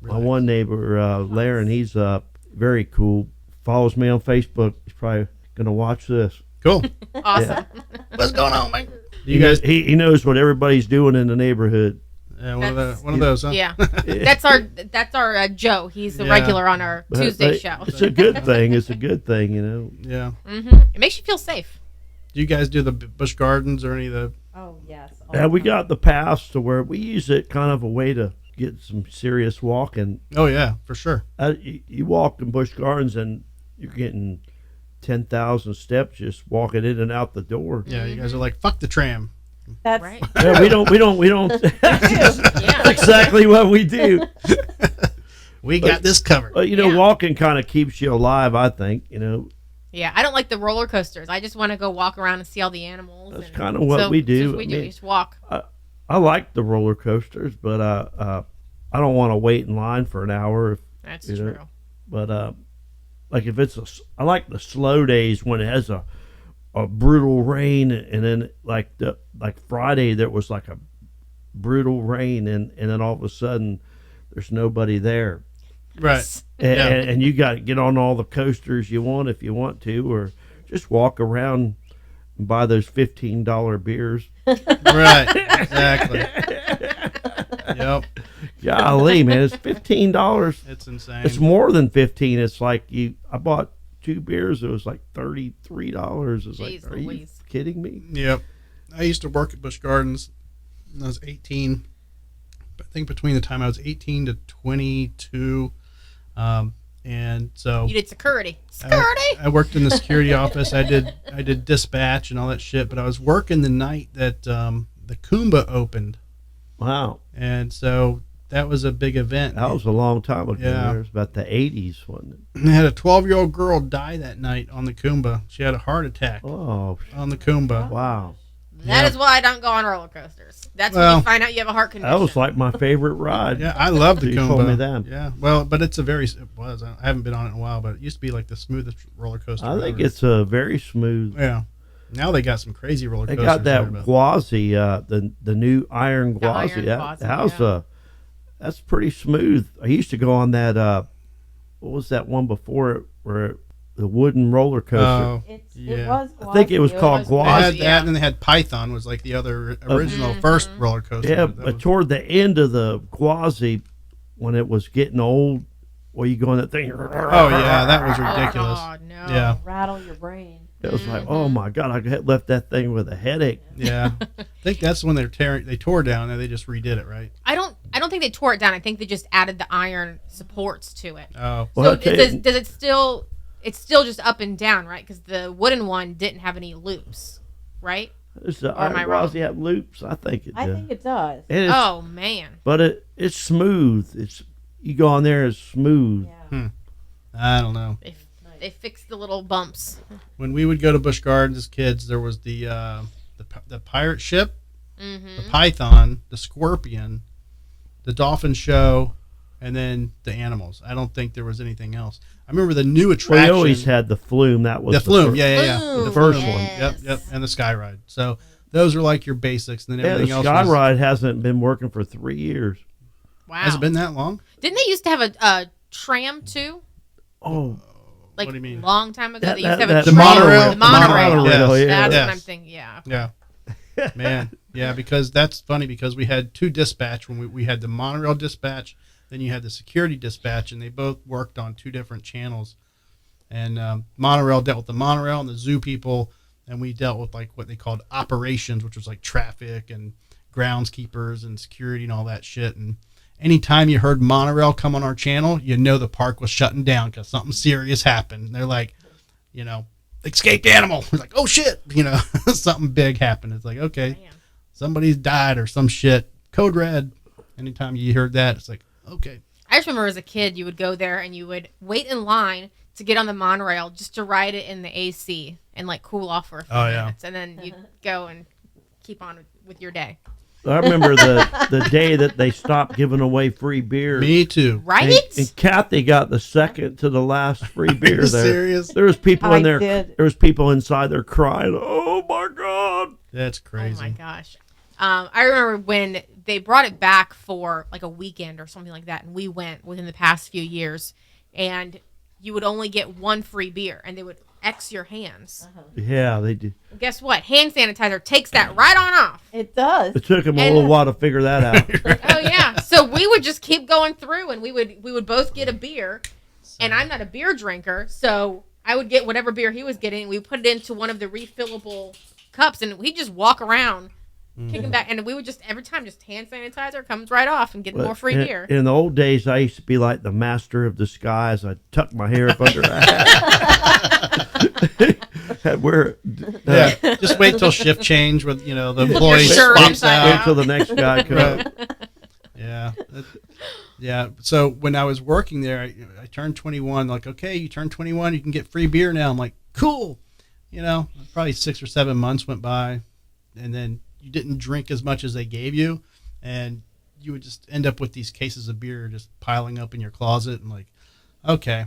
my one neighbor, Laren. He's very cool. Follows me on Facebook. He's probably gonna watch this. Cool. Awesome. What's going on, man? You guys, he knows what everybody's doing in the neighborhood. Yeah, one of those, huh? Yeah. That's our Joe. He's the regular on our Tuesday show. It's a good thing. It's a good thing, Yeah. It makes you feel safe. Do you guys do the Busch Gardens or any of the? Oh yes. Yeah, we got the paths to where we use it kind of a way to get some serious walking. Oh yeah, for sure. You walk in Busch Gardens and you're getting 10,000 steps just walking in and out the door. Yeah, you guys are like, fuck the tram. That's Right. Yeah, we don't. That's exactly what we do. We got this covered. But walking kind of keeps you alive, I think. Yeah, I don't like the roller coasters. I just want to go walk around and see all the animals. That's kind of what we do. We just walk. I like the roller coasters, but I don't want to wait in line for an hour. That's true. But like if I like the slow days when it has a brutal rain, and then like Friday there was like a brutal rain, and then all of a sudden there's nobody there. Right. And you got to get on all the coasters you want if you want to, or just walk around and buy those $15 beers. Right. Exactly. Yep. Golly, man, it's $15. It's insane. It's more than 15. It's like I bought 2 beers. It was like $33. It was Jeez like, are you Louise. kidding me? Yep. I used to work at Busch Gardens when I was 18. I think between the time I was 18 to 22. And so You did security. I worked in the security office. I did dispatch and all that shit, but I was working the night that the Kumba opened. Wow. And so that was a big event. That was a long time ago. Yeah. It was about the 80s, wasn't it? And they had a 12-year-old girl die that night on the Kumba. She had a heart attack Oh, on the Kumba. wow. That is why I don't go on roller coasters. That's when you find out you have a heart condition. That was like my favorite ride. Yeah, I love the You Kumba. told me that. Yeah, well, but it was. I haven't been on it in a while, but it used to be like the smoothest roller coaster. I think ever. it's very smooth. Yeah. Now they got some crazy roller They coasters. got that there, but- Gwazi, the new Iron The Gwazi. Iron Gwazi, yeah. That's pretty smooth. I used to go on that. What was that one before it? Where the wooden roller coaster. Oh, It yeah. was. I think it was called They Gwazi. had that, and then they had Python was like the other original first roller coaster. Yeah, That but was- toward the end of the Gwazi, when it was getting old, where you go on that thing. oh yeah, that was Oh, ridiculous. God, no. Yeah, Rattle your brain. It was like, oh my God, I left that thing with a headache. yeah. I think that's when they tore down and they just redid it, right? I don't think they tore it down. I think they just added the iron supports to it. Oh, Well, So okay. does it still? It's still just up and down, right? Because the wooden one didn't have any loops, right? It's the Or am I Iron wrong? Gwazi have loops. I think it does. I think it does. And it's- Oh man. But it's smooth. You go on there, it's smooth. Yeah. I don't know. They fixed the little bumps. When we would go to Busch Gardens as kids, there was the pirate ship, Mm-hmm. the Python, the Scorpion, the Dolphin Show, and then the animals. I don't think there was anything else. I remember the new Well, attraction. you always had the flume. That was the Flume, first. yeah. Flume, The first Flume. one. yes. Yep, and the Sky Ride. So those are like your basics, and then Yeah, the everything else Sky was, Ride hasn't been working for 3 years. Wow. Has it been that long? Didn't they used to have a tram too? Oh, Like What do you mean? long time ago, That- they used to have that- a The tram. monorail? The monorail. Monorail, Yes. yeah. That's Yes. what I'm thinking. Yeah. Yeah. Man, yeah, because that's funny because we had two dispatch when we had the monorail dispatch, then you had the security dispatch, and they both worked on two different channels. And monorail dealt with the monorail and the zoo people, and we dealt with like what they called operations, which was like traffic and groundskeepers and security and all that shit. And anytime you heard monorail come on our channel, you know the park was shutting down because something serious happened. And they're like, escaped animal. We're like, oh shit, something big happened. It's like, okay, Man. somebody's died or some shit. Code red. Anytime you heard that, it's like, okay. I just remember as a kid, you would go there and you would wait in line to get on the monorail just to ride it in the AC and like cool off for a few Oh, yeah. minutes, and then you'd go and keep on with your day? I remember the day that they stopped giving away free beer. Me too. Right? And Kathy got the second to the last free beer there. Serious? There was people in there. did. There was people inside there crying. Oh my God! That's crazy. Oh my gosh. I remember when they brought it back for like a weekend or something like that, and we went within the past few years, and you would only get one free beer, and they would X your hands. Yeah, they did. Guess what? Hand sanitizer takes that right on off. It does. It took them a And- little while to figure that out. Oh yeah. So we would just keep going through, and we would both get a beer, and I'm not a beer drinker, so I would get whatever beer he was getting. We put it into one of the refillable cups, and we'd just walk around, kicking back, and we would just every time just hand sanitizer comes right off and get more free beer. In the old days, I used to be like the master of disguise. I'd tuck my hair up under a hat. I'd wear, Yeah. Just wait till shift change with the employee shirt swaps inside out. wait till the next guy comes. Right. Yeah. Yeah. So when I was working there, I turned 21. Like, okay, you turned 21, you can get free beer now. I'm like, cool. Probably 6 or 7 months went by, and then you didn't drink as much as they gave you, and you would just end up with these cases of beer just piling up in your closet. And like, okay,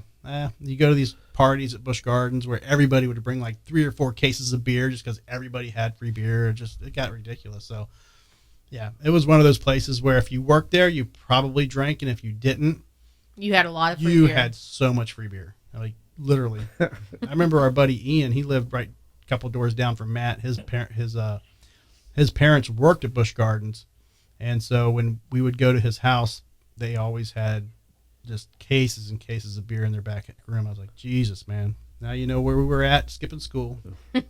you go to these parties at Busch Gardens where everybody would bring like 3 or 4 cases of beer just because everybody had free beer. It got ridiculous. So yeah, it was one of those places where if you worked there, you probably drank, and if you didn't, You had a lot of free you beer. had so much free beer. Like literally. I remember our buddy Ian, he lived right a couple doors down from Matt. His parents worked at Busch Gardens, and so when we would go to his house, they always had just cases and cases of beer in their back room. I was like, Jesus, man. Now you know where we were at, skipping school. You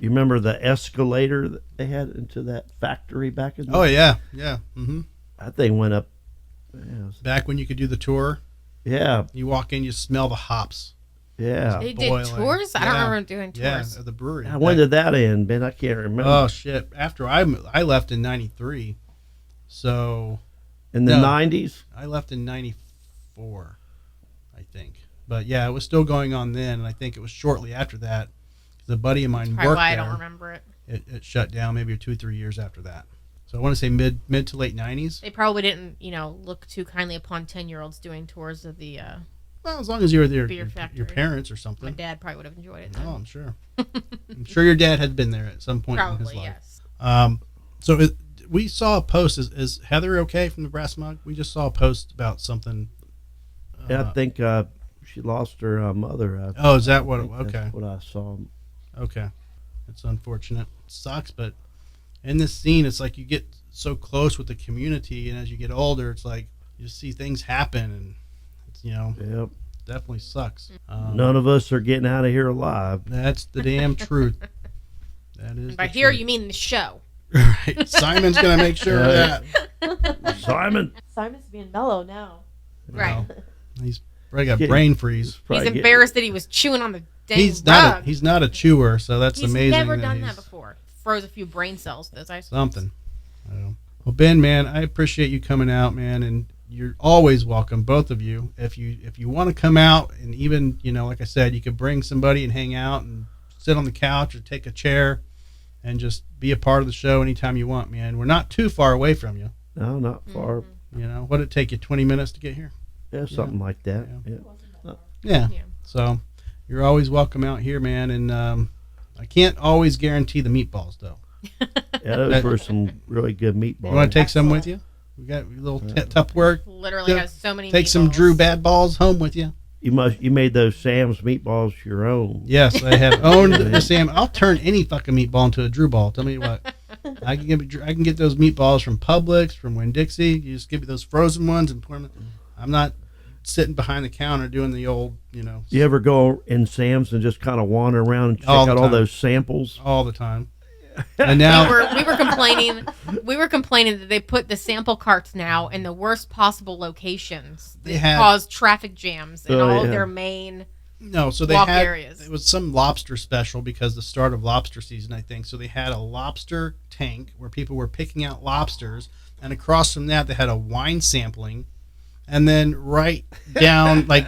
remember the escalator that they had into that factory back in the Oh, yeah. Yeah. Mm-hmm. That thing went up. Yeah, it was- Back when you could do the tour, yeah. you walk in, you smell the hops. Yeah. They did boiling. tours? I don't Yeah. remember doing Yeah, tours. at the brewery. When did that end, Ben? I can't remember. Oh, shit. After I left in 93. So In the no. 90s? I left in 94, I think. But yeah, it was still going on then, and I think it was shortly after that. 'Cause a buddy of mine Probably worked why I there. don't remember it. It shut down maybe 2 or 3 years after that. So I want to say mid to late 90s. They probably didn't, look too kindly upon 10-year-olds doing tours of the. Well, as long as you were there, Beer your factory. parents or My something. dad probably would have enjoyed it. Oh, Then. I'm sure. I'm sure your dad had been there at some point in his Probably life. yes. So we saw a post. Is Heather okay from the Brass Mug? We just saw a post about something. Yeah, I think she lost her mother. Oh, is that what? I think Okay. That's what I saw. Okay. It's unfortunate. It sucks, but in this scene, it's like you get so close with the community, and as you get older, it's like you see things happen, and it's, Yep. definitely sucks. None of us are getting out of here alive. That's the damn truth. That is. And by the here, truth. you mean the show. Right. Simon's gonna make sure of that. Simon. Simon's being mellow now. Right. He's probably got Getting- brain freeze. He's embarrassed that he was chewing on the dang He's rug. not a chewer, so that's He's amazing. never done he's that before. Froze a few brain cells. Those I Something. I don't know. Well, Ben, man, I appreciate you coming out, man, and you're always welcome, both of you. If you want to come out, and even like I said, you could bring somebody and hang out and sit on the couch or take a chair, and just be a part of the show anytime you want, man. We're not too far away from you. No, not far. What'd it take you? 20 minutes to get here? Yeah, something like that. Yeah. Yeah. Yeah. Yeah. So you're always welcome out here, man. And I can't always guarantee the meatballs, though. Yeah, those were some really good meatballs. You want to take some with you? We got a little Tupperware. literally Yeah. has so many. Take some meatballs. Drew Bad Balls home with you. You made those Sam's meatballs your own. Yes, I have owned the Sam. I'll turn any fucking meatball into a Drew ball. Tell me what. I can get those meatballs from Publix, from Winn-Dixie. You just give me those frozen ones and pour them. I'm not sitting behind the counter doing the old, You ever go in Sam's and just kind of wander around and check All the out all time. those samples? all the time. And now We were complaining. We were complaining that they put the sample carts now in the worst possible locations. They That had- cause traffic jams in Oh, all yeah. their main. no, so they walk had areas. it was some lobster special because the start of lobster season, I think. So they had a lobster tank where people were picking out lobsters, and across from that they had a wine sampling, and then right down like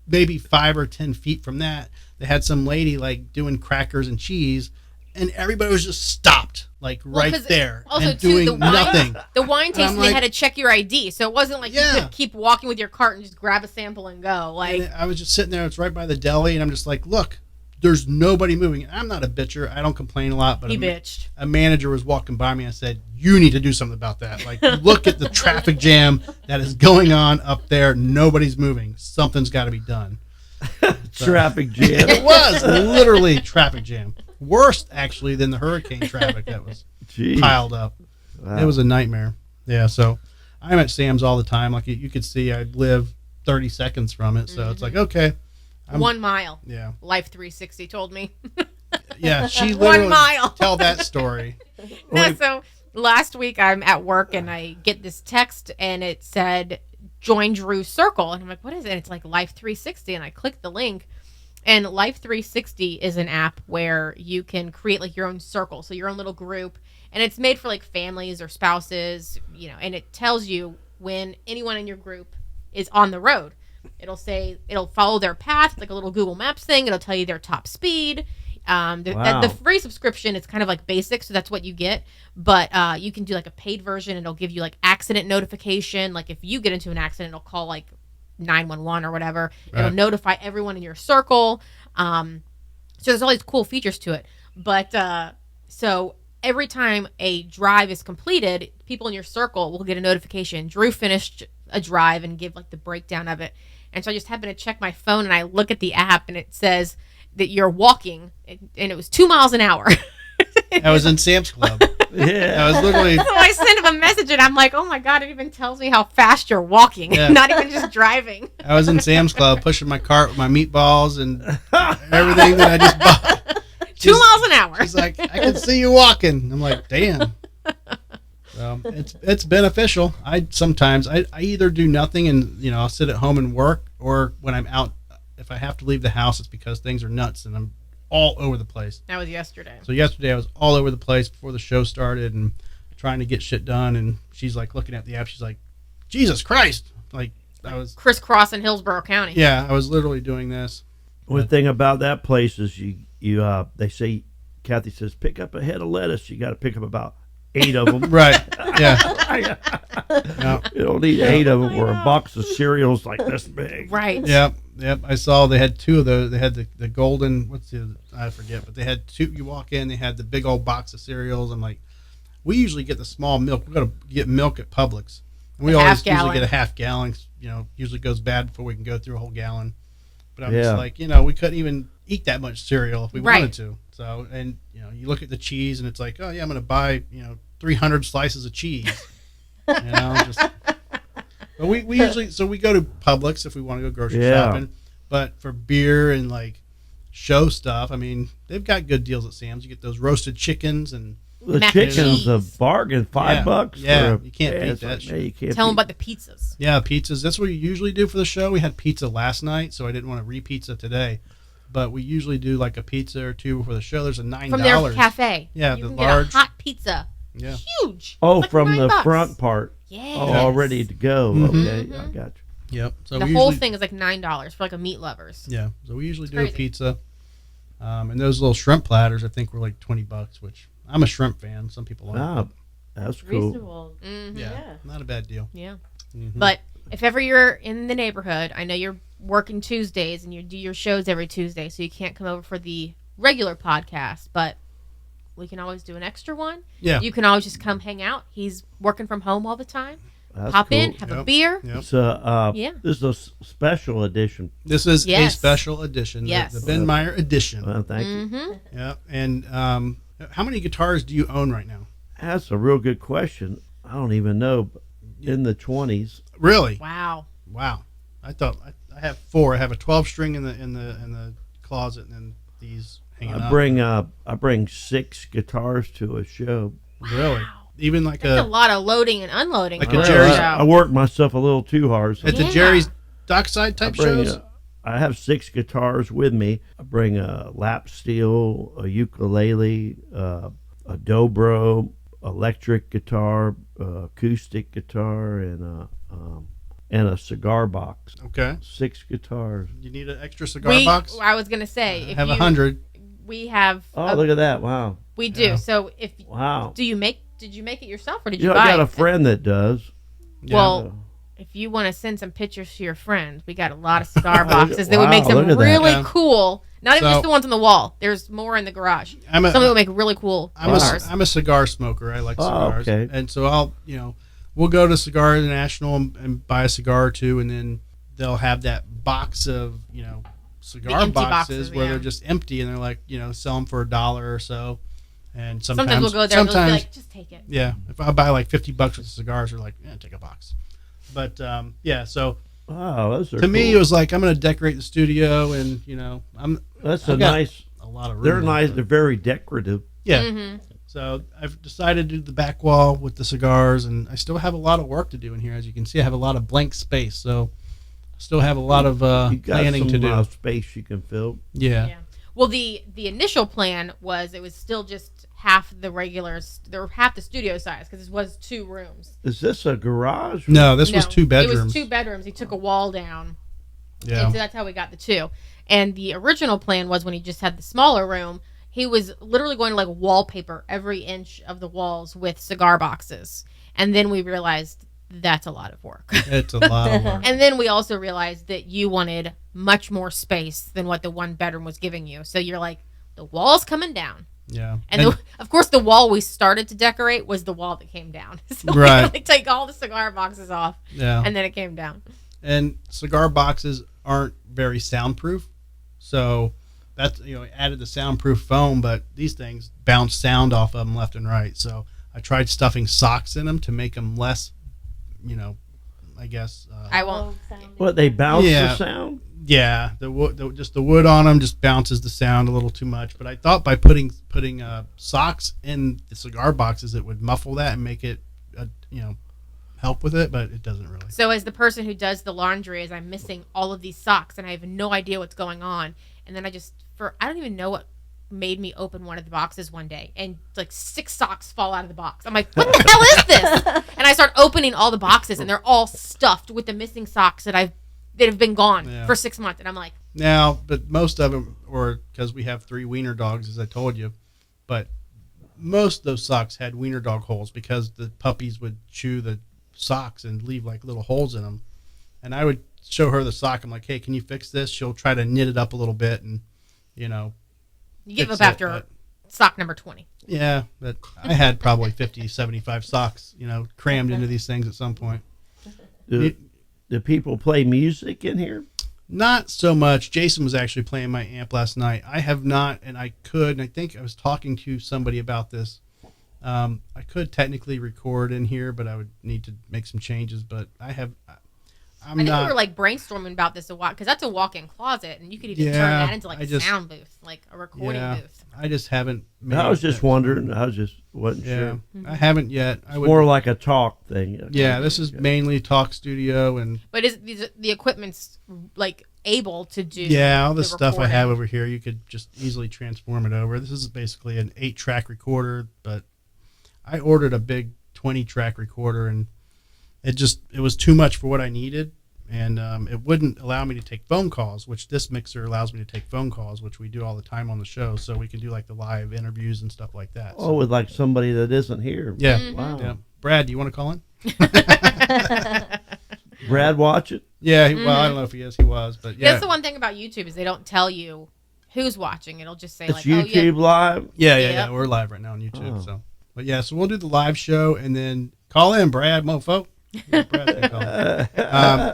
maybe 5 or 10 feet from that, they had some lady like doing crackers and cheese, and everybody was just stopped. like Well, right 'cause there also, and too, doing the wine- nothing. The wine tasting, I'm they like- had to check your ID, so it wasn't like you Yeah. could keep walking with your cart and just grab a sample and go. Like, And I was just sitting there. It's right by the deli, and I'm just like, look, there's nobody moving. I'm not a bitcher. I don't complain a lot, but he bitched. a manager was walking by me and said, you need to do something about that. Like, look at the traffic jam that is going on up there. Nobody's moving. Something's got to be done. Traffic jam. It was literally traffic jam. Worse, actually, than the hurricane traffic that was Jeez. piled up. Wow. It was a nightmare. Yeah, so I'm at Sam's all the time. Like, you could see I live 30 seconds from it. So it's like, okay. 1 mile. Yeah. Life 360 told me. Yeah, she 1 literally mile. tell that story. No, so last week I'm at work and I get this text and it said join Drew's circle and I'm like, what is it? It's like Life 360 and I clicked the link and Life 360 is an app where you can create like your own circle, so your own little group, and it's made for like families or spouses, you know, and it tells you when anyone in your group is on the road. It'll follow their path. It's like a little Google Maps thing. It'll tell you their top speed. The free subscription is kind of like basic, so that's what you get. But you can do like a paid version. It'll give you like accident notification. Like if you get into an accident, it'll call like 911 or whatever. It'll notify everyone in your circle. So there's all these cool features to it. But so every time a drive is completed, people in your circle will get a notification. Drew finished a drive and give like the breakdown of it. And so I just happened to check my phone and I look at the app and it says that you're walking, and it was 2 miles an hour. I was in Sam's Club. Yeah. I was literally. So I sent him a message and I'm like, oh my God, it even tells me how fast you're walking, Yeah. not even just driving. I was in Sam's Club pushing my cart with my meatballs and everything that I just bought. 2 miles an hour. She's like, I can see you walking. I'm like, damn. So it's beneficial. I either do nothing and I'll sit at home and work, or when I'm out, if I have to leave the house, it's because things are nuts and I'm all over the place. That was yesterday. So yesterday I was all over the place before the show started and trying to get shit done. And she's like looking at the app. She's like, Jesus Christ! Like I was crisscrossing Hillsborough County. Yeah, I was literally doing this. One thing about that place is you they say, Kathy says, pick up a head of lettuce. You got to pick up about 8 of them. Right. Yeah. Yeah. You don't need 8 of them or a box of cereals like this big. Right. Yep. I saw they had 2 of those. They had the golden, I forget, but they had 2. You walk in, they had the big old box of cereals. I'm like, we usually get the small milk. We got to get milk at Publix. And we The always half-gallon. usually get a half gallon. Usually goes bad before we can go through a whole gallon. But I'm Yeah. just like, we couldn't even eat that much cereal if we Right. wanted to. So, and you look at the cheese and it's like, oh yeah, I'm going to buy, 300 slices of cheese. But we usually, so we go to Publix if we want to go grocery shopping. But for beer and like show stuff, I mean, they've got good deals at Sam's. You get those roasted chickens and The Mac and chicken's a cheese. bargain, $5. Yeah, for you can't beat it's that shit. You can't Tell them beat- about the pizzas. yeah, pizzas. That's what we usually do for the show. We had pizza last night, so I didn't want to re-pizza today. But we usually do like a pizza or 2 before the show. There's a $9. From their cafe. Yeah, you the can large. get a hot pizza. Yeah. Huge. Oh, Like from the $9. front part. Yeah. Oh, all ready to go. Mhm. Okay, I got you. Yep. So The we whole usually, thing is like $9 for like a meat lovers. Yeah. So we usually do crazy. a pizza. And those little shrimp platters, I think, were like $20, which I'm a shrimp fan. Some people aren't. Ah, that's cool. Reasonable. Mhm. Yeah, Yeah. not a bad deal. Yeah. Mhm. But if ever you're in the neighborhood, I know you're working Tuesdays and you do your shows every Tuesday, so you can't come over for the regular podcast, but we can always do an extra one. Yeah. You can always just come hang out. He's working from home all the time. That's Pop cool. in, have a Yep. beer. Yep. It's a, Yeah. This is a special edition. This is Yes. a special edition, Yes. the Ben Meyer edition. Well, thank you. Mm-hmm. Yeah. And how many guitars do you own right now? That's a real good question. I don't even know. But in the 20s. Really? Wow. Wow. I thought I have 4. I have a 12 string in the closet, and then these hanging up. I bring 6 guitars to a show. Really? Even like That's a lot of loading and unloading. Like for a a Jerry's- show. I work myself a little too hard. So at the Yeah. Jerry's Dockside type shows. I have 6 guitars with me. I bring a lap steel, a ukulele, a dobro, electric guitar, acoustic guitar, and a cigar box. Okay. 6 guitars. You need an extra cigar box? I was gonna say, I if have you 100. we have. Oh, look at that! Wow. We do. Yeah. So if Wow. did you make it yourself or did You you know, I buy got a it? friend that does. Yeah. Well, if you want to send some pictures to your friends, we got a lot of cigar boxes that would Wow, make look them at that. really Yeah. cool. Not even So- just the ones on the wall. There's more in the garage. I'm a- Some that would make really cool cigars. I'm a cigar smoker. I like Oh, cigars. okay. And so we'll go to Cigar International and buy a cigar or two, and then they'll have that box of, cigar empty boxes boxes, where yeah. they're just empty, and they're like, sell them for $1 or so. And Sometimes we'll go there and they'll be like, just take it. yeah, if I buy like $50 worth of cigars, they're like, take a box. But so Wow, those are to me, cool. it was like, I'm going to decorate the studio, and That's I've got nice. a lot of room. They're left, nice. but- They're very decorative. Yeah. Mm-hmm. So I've decided to do the back wall with the cigars, and I still have a lot of work to do in here. As you can see, I have a lot of blank space, so I still have a lot of You got planning some to do. space you can fill. Yeah. Yeah. Well, the initial plan was it was still just half the regulars, half the studio size because it was 2 rooms. Is this a garage? No, this was No, 2 bedrooms. It was 2 bedrooms. He took a wall down. Yeah. And so that's how we got the 2. And the original plan was when he just had the smaller room, he was literally going to like wallpaper every inch of the walls with cigar boxes. And then we realized that's a lot of work. It's a lot of work. And then we also realized that you wanted much more space than what the 1 bedroom was giving you. So you're like, the wall's coming down. Yeah. And of course, the wall we started to decorate was the wall that came down. So we Right. had to take all the cigar boxes off, yeah. and then it came down. And cigar boxes aren't very soundproof, so that's added the soundproof foam, but these things bounce sound off of them left and right. So I tried stuffing socks in them to make them less, I guess. I won't. What, they bounce Yeah. the sound? Yeah, the wood on them just bounces the sound a little too much. But I thought by putting socks in the cigar boxes, it would muffle that and make it, help with it. But it doesn't really. So as the person who does the laundry, as I'm missing all of these socks, and I have no idea what's going on, and then I don't even know what made me open one of the boxes one day, and like 6 socks fall out of the box. I'm like, what the hell is this? And I start opening all the boxes, and they're all stuffed with the missing socks that have been gone Yeah. for 6 months, and I'm like, Now, but most of them, or because we have 3 wiener dogs, as I told you, but most of those socks had wiener dog holes because the puppies would chew the socks and leave like little holes in them. And I would show her the sock. I'm like, hey, can you fix this? She'll try to knit it up a little bit, and you give fix up it, after but- sock number 20. yeah, but I had probably 50, 75 socks, crammed into these things at some point. Do people play music in here? Not so much. Jason was actually playing my amp last night. I have not, and I could, and I think I was talking to somebody about this. I could technically record in here, but I would need to make some changes. But I'm I think not. we were like brainstorming about this a while because that's a walk-in closet, and you could even turn Yeah, that into like I a just- sound booth, like a recording Yeah. booth. I just haven't. Made I was just that- wondering. I just wasn't Yeah, sure. I haven't yet. I would. More like a talk thing. Yeah, this is mainly talk studio, and But is the equipment's like able to do? yeah, all the the stuff I recording? have over here, you could just easily transform it over. This is basically an 8-track recorder, but I ordered a big 20-track recorder, and it was too much for what I needed, and it wouldn't allow me to take phone calls, which this mixer allows me to take phone calls, which we do all the time on the show, so we can do like the live interviews and stuff like that. Oh, with like somebody that isn't here. Yeah. Mm-hmm. Wow. Yeah. Brad, do you want to call in? Brad, watch it. Yeah, well, I don't know if he is. He was, but yeah. That's the one thing about YouTube is they don't tell you who's watching. It'll just say It's like, YouTube Live. Yeah. Yep. We're live right now on YouTube. Oh. So, but yeah, so we'll do the live show and then call in, Brad, mofo. Yeah, Brad's gonna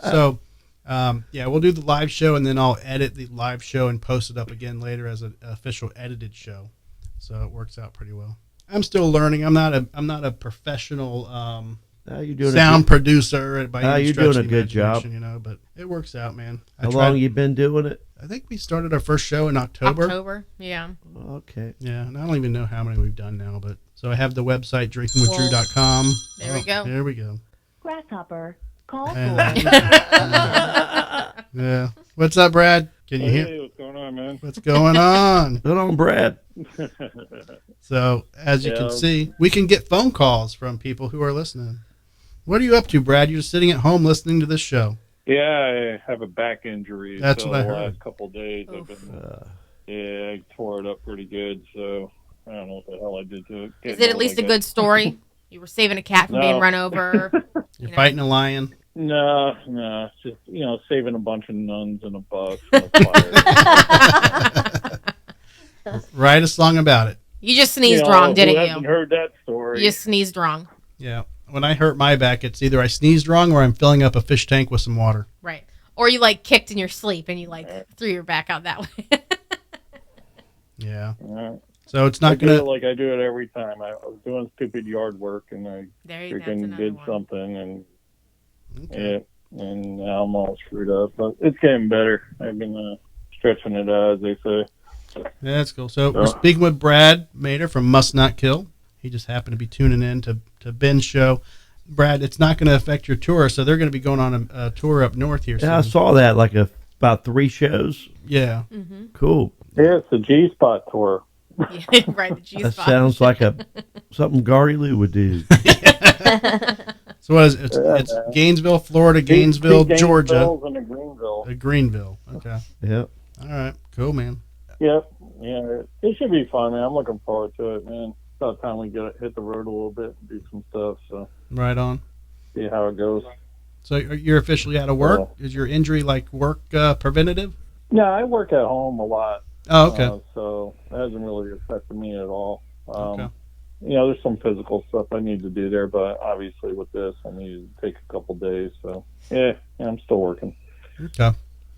call. Yeah, we'll do the live show and then I'll edit the live show and post it up again later as an official edited show. So it works out pretty well. I'm still learning. I'm not a professional You're doing sound a good, producer by any you're stretch doing of a the good job. imagination, but it works out, man. How long you been doing it? I think we started our first show in October. October, yeah. Okay. Yeah, and I don't even know how many we've done now, but so I have the website drinkingwithdrew.com. There we go. There we go. Grasshopper, call And, for. yeah. What's up, Brad? Can you hear? Hey, what's going on, man? What's going on? Good on, Brad. So, as you Yeah. can see, we can get phone calls from people who are listening. What are you up to, Brad? You're just sitting at home listening to this show. Yeah, I have a back injury. That's so what I the heard. last couple of days I've been Yeah, I tore it up pretty good, so I don't know what the hell I did to it. Is Getting it at old, least I a good guess. story? You were saving a cat from No. being run over. You're know. fighting a lion. No, it's just, saving a bunch of nuns and a bus from a fire. Write a song about it. You just sneezed wrong, who didn't hasn't you? heard that story? You just sneezed wrong. Yeah. When I hurt my back, it's either I sneezed wrong or I'm filling up a fish tank with some water. Right. Or you like kicked in your sleep and you like threw your back out that way. Yeah. Yeah. So it's I not do going it to... like I do it every time. I was doing stupid yard work, and I That's freaking another did one. something, and Okay. and now I'm all screwed up. But it's getting better. I've been stretching it out, as they say. Yeah, that's cool. So we're speaking with Brad Mader from Must Not Kill. He just happened to be tuning in to Ben's show. Brad, it's not going to affect your tour, so they're going to be going on a tour up north here soon. Yeah, I saw that, like about 3 shows. Yeah. Mm-hmm. Cool. Yeah, it's the G-Spot tour. Yeah, right, the G That spot. sounds like something Gardy-Loo would do. So what is it? It's Gainesville, Florida, Gainesville, Two Georgia. Gainesvilles and a Greenville. Greenville. Okay. Yeah. All right. Cool, man. Yep. Yeah, it should be fun, man. I'm looking forward to it, man. It's about time we hit the road a little bit and do some stuff. So Right on. see how it goes. So you're officially out of work? Yeah. Is your injury like work preventative? No, I work at home a lot. Oh, okay. So it hasn't really affected me at all. Okay. There's some physical stuff I need to do there, but obviously with this, I need to take a couple days. So yeah, I'm still working. Okay.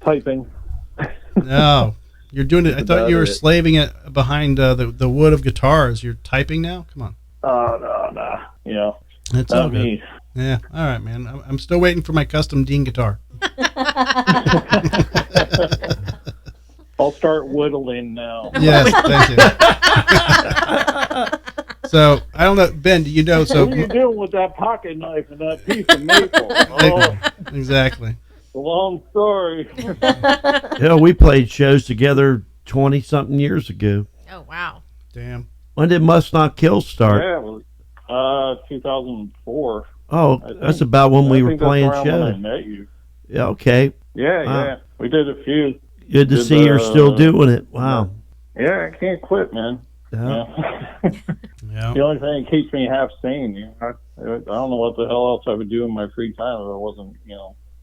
Typing. No. You're doing it. I thought you were About it. slaving it behind the wood of guitars. You're typing now? Come on. Oh, no. Yeah. That's all Not good. me. Yeah. All right, man. I'm still waiting for my custom Dean guitar. I'll start whittling now. Yes, thank you. So, I don't know. Ben, do you know? So, What are you doing with that pocket knife and that piece of maple? Oh, exactly. it's a long story. Yeah, we played shows together 20-something years ago. Oh, wow. Damn. When did Must Not Kill start? Yeah, well, 2004. Oh, that's about when we I were think that's playing around when I shows. met you. Yeah, okay. Yeah, Wow. yeah. We did a few. Good to Did, see you're still doing it. Wow. Yeah, I can't quit, man. Yeah. Yeah. Yeah. The only thing that keeps me half sane. I don't know what the hell else I would do in my free time if I wasn't,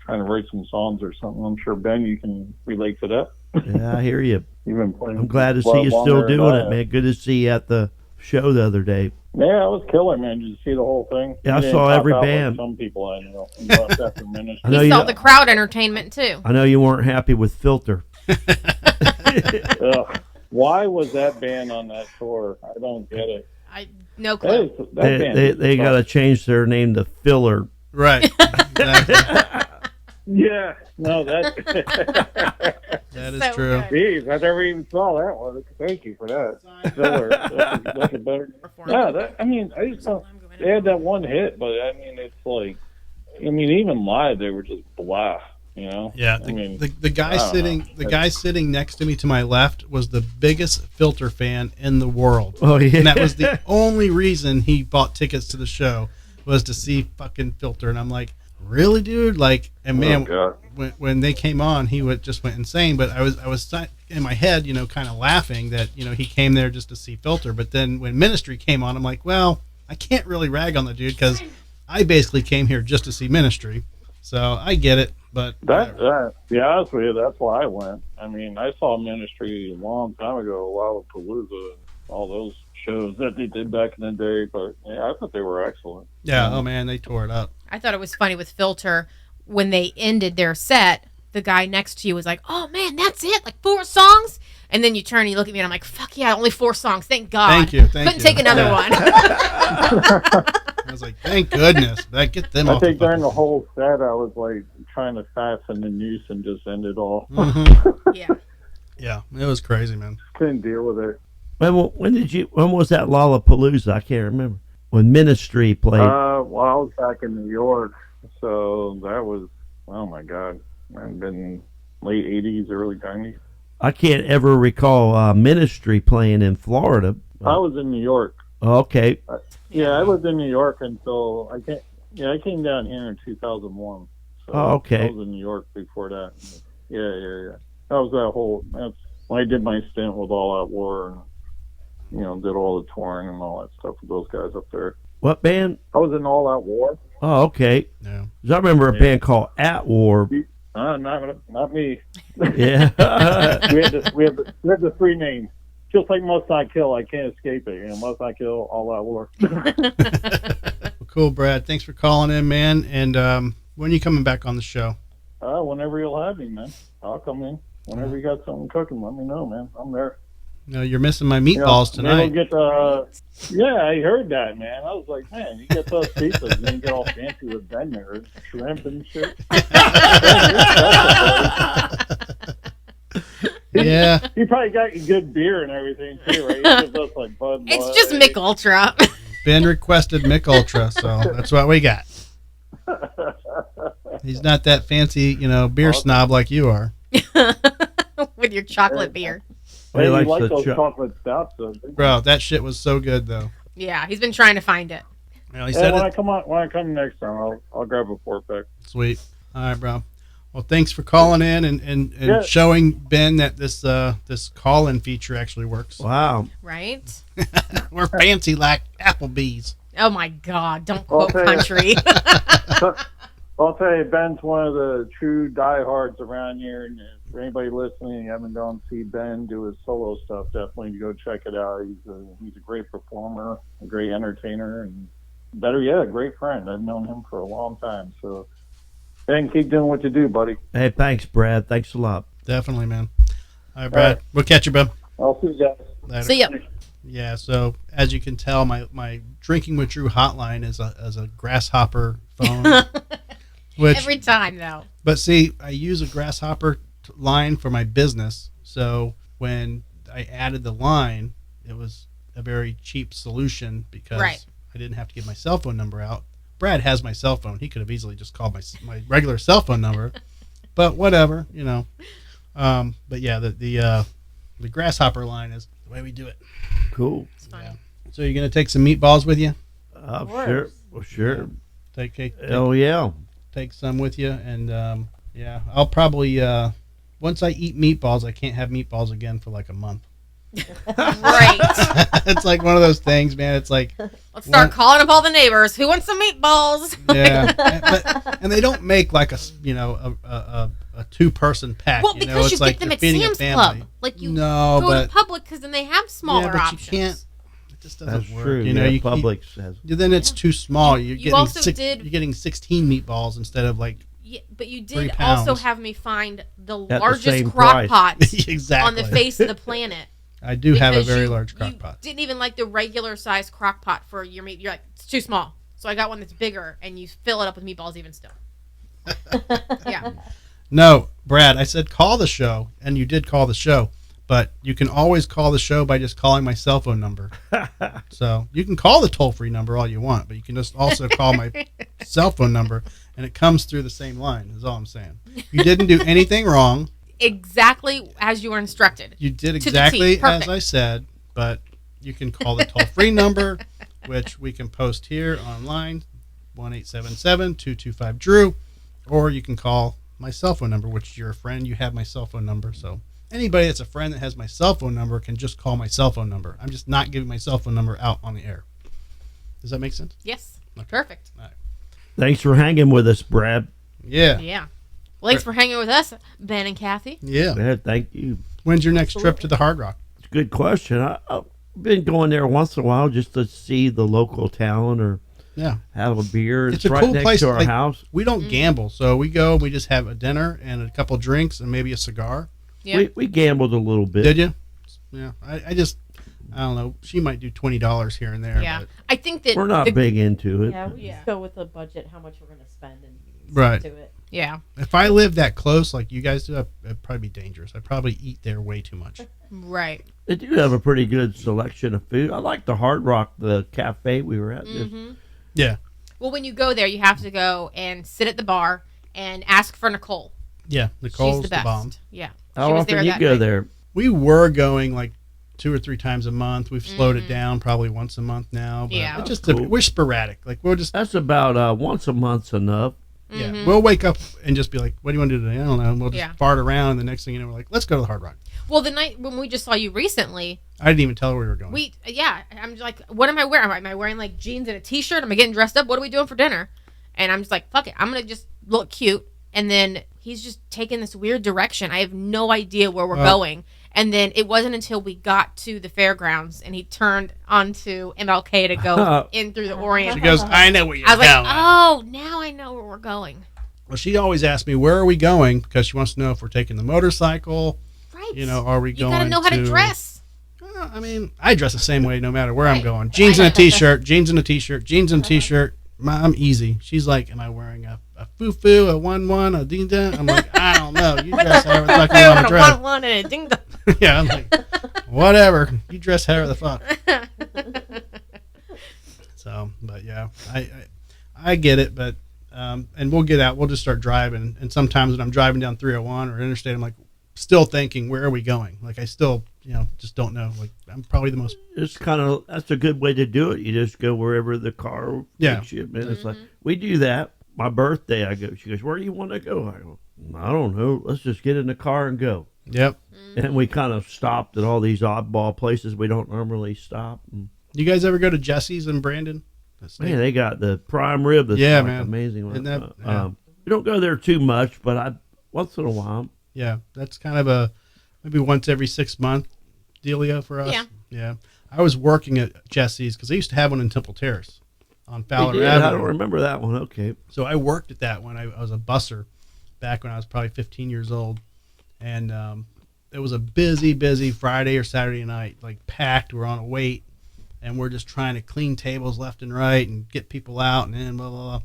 trying to write some songs or something. I'm sure, Ben, you can relate to that. Yeah, I hear you. You've been playing. I'm glad to a lot see you still longer than doing I it, have. man. Good to see you at the show the other day. Yeah, it was killer, man. Did you see the whole thing? Yeah, I You didn't saw top every out like band. some people I know. You left after minutes. I know He you. saw the crowd entertainment, too. I know you weren't happy with Filter. Ugh. Why was that band on that tour? I don't get it. No clue. They got to change their name to Filler. Right. Exactly. Yeah, no, that. That is So true. good. Jeez, I never even saw that one. Thank you for that. Filler. That's a better. Yeah, I just thought they had that one hit, but it's like, even live they were just blah. Yeah. The guy I don't sitting know. the guy sitting next to me to my left was the biggest Filter fan in the world. Oh, yeah. And that was the only reason he bought tickets to the show was to see fucking Filter. And I'm like, really, dude? Like, and man, God. when they came on, he just went insane. But I was in my head, kind of laughing that he came there just to see Filter. But then when Ministry came on, I'm like, well, I can't really rag on the dude because I basically came here just to see Ministry. So I get it, but To be honest with you, that's why I went. I saw Ministry a long time ago, Lollapalooza, and all those shows that they did back in the day. But yeah, I thought they were excellent. yeah, oh man, they tore it up. I thought it was funny with Filter when they ended their set. The guy next to you was like, "Oh man, that's it! Like 4 songs." And then you turn and you look at me, and I'm like, "Fuck yeah, only 4 songs! Thank God." Thank you. Couldn't take another Yeah. one. I was like, thank goodness. Get them I off think the during the fucking- whole set, I was like trying to fasten the noose and just end it all. Mhm. Yeah. Yeah, it was crazy, man. Couldn't deal with it. When was that Lollapalooza? I can't remember. When Ministry played. Well, I was back in New York, so that was, oh my God, I've been late 80s, early 90s. I can't ever recall Ministry playing in Florida. I was in New York. Okay. Yeah, I lived in New York until I came down here in 2001. So Oh, okay. I was in New York before that. Yeah. That was when I did my stint with All Out War, and did all the touring and all that stuff with those guys up there. What band? I was in All Out War. Oh, okay. Yeah. 'Cause I remember a band called At War. Not me. Yeah. we had the three names. Just like Must Not Kill, I can't escape it. Must Not Kill, All Out War. Well, cool, Brad. Thanks for calling in, man. And when are you coming back on the show? Whenever you'll have me, man. I'll come in. Whenever you got something cooking, let me know, man. I'm there. No, you're missing my meatballs tonight. Maybe we'll get yeah, I heard that, man. I was like, man, you get those pizzas and you get all fancy with Ben Meyer, shrimp and shit. Yeah. He probably got you good beer and everything too, right? He gives us like Bud It's Light. just Mick Ultra. Ben requested Mick Ultra, so that's what we got. He's not that fancy, beer snob like you are. With your chocolate beer. He Hey, you likes like the those chocolate stouts, though. Bro, that shit was so good, though. Yeah, he's been trying to find it. Well, he Hey, said when it. I come next time, I'll grab a 4-pack. Sweet. All right, bro. Well, thanks for calling in and Yeah. showing Ben that this call-in feature actually works. Wow. Right? We're fancy like Applebee's. Oh my God! Don't Well, quote hey. country. I'll tell you, Ben's one of the true diehards around here. And for anybody listening, you haven't gone to see Ben do his solo stuff, definitely go check it out. He's a great performer, a great entertainer, and better yet, a great friend. I've known him for a long time. So, Ben, keep doing what you do, buddy. Hey, thanks, Brad. Thanks a lot. Definitely, man. All right, Brad. All right. We'll catch you, bub. I'll see you guys. Later. See ya. Yeah, so as you can tell, my Drinking with Drew hotline is a grasshopper phone. Which, Every time though. but see, I use a grasshopper line for my business. So when I added the line, it was a very cheap solution because Right. I didn't have to give my cell phone number out. Brad has my cell phone. He could have easily just called my regular cell phone number, but whatever, But yeah, the grasshopper line is the way we do it. Cool. It's fun. Yeah. So you're gonna take some meatballs with you? course. Sure. Well, sure. Oh, yeah. Take some with you, and I'll probably once I eat meatballs, I can't have meatballs again for like a month. Right. It's like one of those things, man. It's like, Let's start calling up all the neighbors. Who wants some meatballs? yeah, and they don't make like a 2-person pack. Well, because it's you like get them you're at feeding a Sam's family. Club. Like you No, go but to Publix because then they have smaller yeah, but options. you can't. It just doesn't That's work. true. You know, yeah, you Publix has. then it's too small. You You're also getting you're getting 16 meatballs instead of like Yeah, but you 3 did also pounds. have me find the the largest same crock price. pot exactly on the face of the planet. I do have a Because very you- large you crock pot. Didn't even like the regular size crock pot for your meat. You're like, it's too small. So I got one that's bigger, and you fill it up with meatballs even still. Yeah. No, Brad, I said call the show, and you did call the show, but you can always call the show by just calling my cell phone number. So you can call the toll-free number all you want, but you can just also call my cell phone number, and it comes through the same line, is all I'm saying. You didn't do anything wrong. Exactly as you were instructed. You did To the exactly T. Perfect. as I said, but you can call the toll-free number, which we can post here online, 1-877-225-DREW, or you can call my cell phone number, which you're a friend. You have my cell phone number, so anybody that's a friend that has my cell phone number can just call my cell phone number. I'm just not giving my cell phone number out on the air. Does that make sense? Yes. Okay. Perfect. Thanks for hanging with us, Brad. Yeah. Yeah. Well, thanks for hanging with us, Ben and Kathy. Yeah. Yeah, thank you. When's your next trip to the Hard Rock? It's a good question. I've been going there once in a while just to see the local town or Yeah. have a beer. It's It's a right cool next place, to our like- house. We don't gamble, so we go. We just have a dinner and a couple drinks and maybe a cigar. Yeah. We gambled a little bit. Did you? Yeah. I don't know. She might do $20 here and there. Yeah. But, I think that We're not the- big into it. Yeah, we Yeah. just go with the budget, how much we're going to spend, and stick Right. to it. Yeah. if I lived that close like you guys do, it'd probably be dangerous. I'd probably eat there way too much. Right. They do have a pretty good selection of food. I like the Hard Rock, the cafe we were at. Mm-hmm. Yeah. Well, when you go there, you have to go and sit at the bar and ask for Nicole. Yeah. Nicole's She's the best. bomb. Yeah. How She was often there you that go night. there? We were going like 2 or 3 times a month. We've slowed it Mhm. down probably once a month now. But Yeah. it's just Cool. we're sporadic. Like we'll just That's about once a month's enough. yeah. Mhm. We'll wake up and just be like, "What do you want to do today?" I don't know. And we'll just Yeah. fart around, and the next thing you know, we're like, "Let's go to the Hard Rock." Well, the night when we just saw you recently, I didn't even tell her we were going. I'm like, what am I wearing? Am I wearing like jeans and a t-shirt? Am I getting dressed up? What are we doing for dinner? And I'm just like, fuck it. I'm going to just look cute. And then he's just taking this weird direction. I have no idea where we're going. And then it wasn't until we got to the fairgrounds and he turned onto MLK to go in through the Orient. She goes, I know where you're going. going. I was like, oh, now I know where we're going. Well, she always asks me, where are we going? Because she wants to know if we're taking the motorcycle. Right. You know, are we going to... You got to know how to dress. I mean, I dress the same way no matter where I'm going. Jeans and a t-shirt, jeans and a t-shirt, jeans and a t-shirt. I'm easy. She's like, am I wearing a foo-foo, a 1-1, a ding-dong? I'm like, I don't know. You dress however the fuck you want to dress. A 1-1 and a ding-dong. Yeah, I'm like, whatever. You dress however the fuck. So, but yeah, I get it, but and we'll get out. We'll just start driving. And sometimes when I'm driving down 301 or interstate, I'm like, still thinking, where are we going? Like, I still, just don't know. Like, I'm probably the most. It's that's a good way to do it. You just go wherever the car takes you. Man, it's like, we do that. My birthday, I go. She goes, where do you want to go? I go, I don't know. Let's just get in the car and go. Yep. And we kind of stopped at all these oddball places we don't normally stop. And, you guys ever go to Jesse's in Brandon? man, they got the prime rib. That's man. Amazing. One. We don't go there too much, but once in a while. Yeah, that's kind of maybe once every 6 month dealio for us. Yeah. I was working at Jesse's because they used to have one in Temple Terrace on Fowler Avenue. I don't remember that one. Okay. So I worked at that one. I was a busser back when I was probably 15 years old. And it was a busy Friday or Saturday night, like packed. We're on a wait, and we're just trying to clean tables left and right and get people out and in, blah, blah, blah.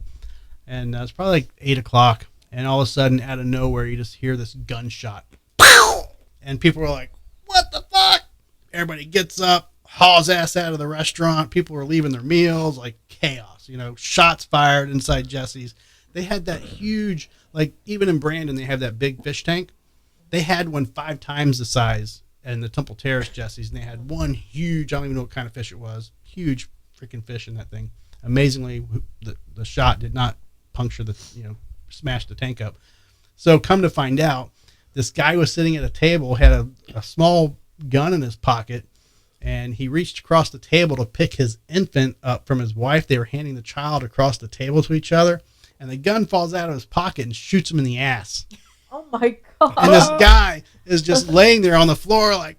And it's probably like 8 o'clock. And all of a sudden, out of nowhere, you just hear this gunshot. And people were like, what the fuck? Everybody gets up, hauls ass out of the restaurant. People were leaving their meals, like chaos. Shots fired inside Jesse's. They had that huge, like even in Brandon, they have that big fish tank. They had one 5 times the size in the Temple Terrace Jesse's. And they had one huge, I don't even know what kind of fish it was, huge freaking fish in that thing. Amazingly, the shot did not puncture smash the tank up. So come to find out, this guy was sitting at a table, had a small gun in his pocket, and he reached across the table to pick his infant up from his wife. They were handing the child across the table to each other, and the gun falls out of his pocket and shoots him in the ass. Oh my God. And this guy is just laying there on the floor like,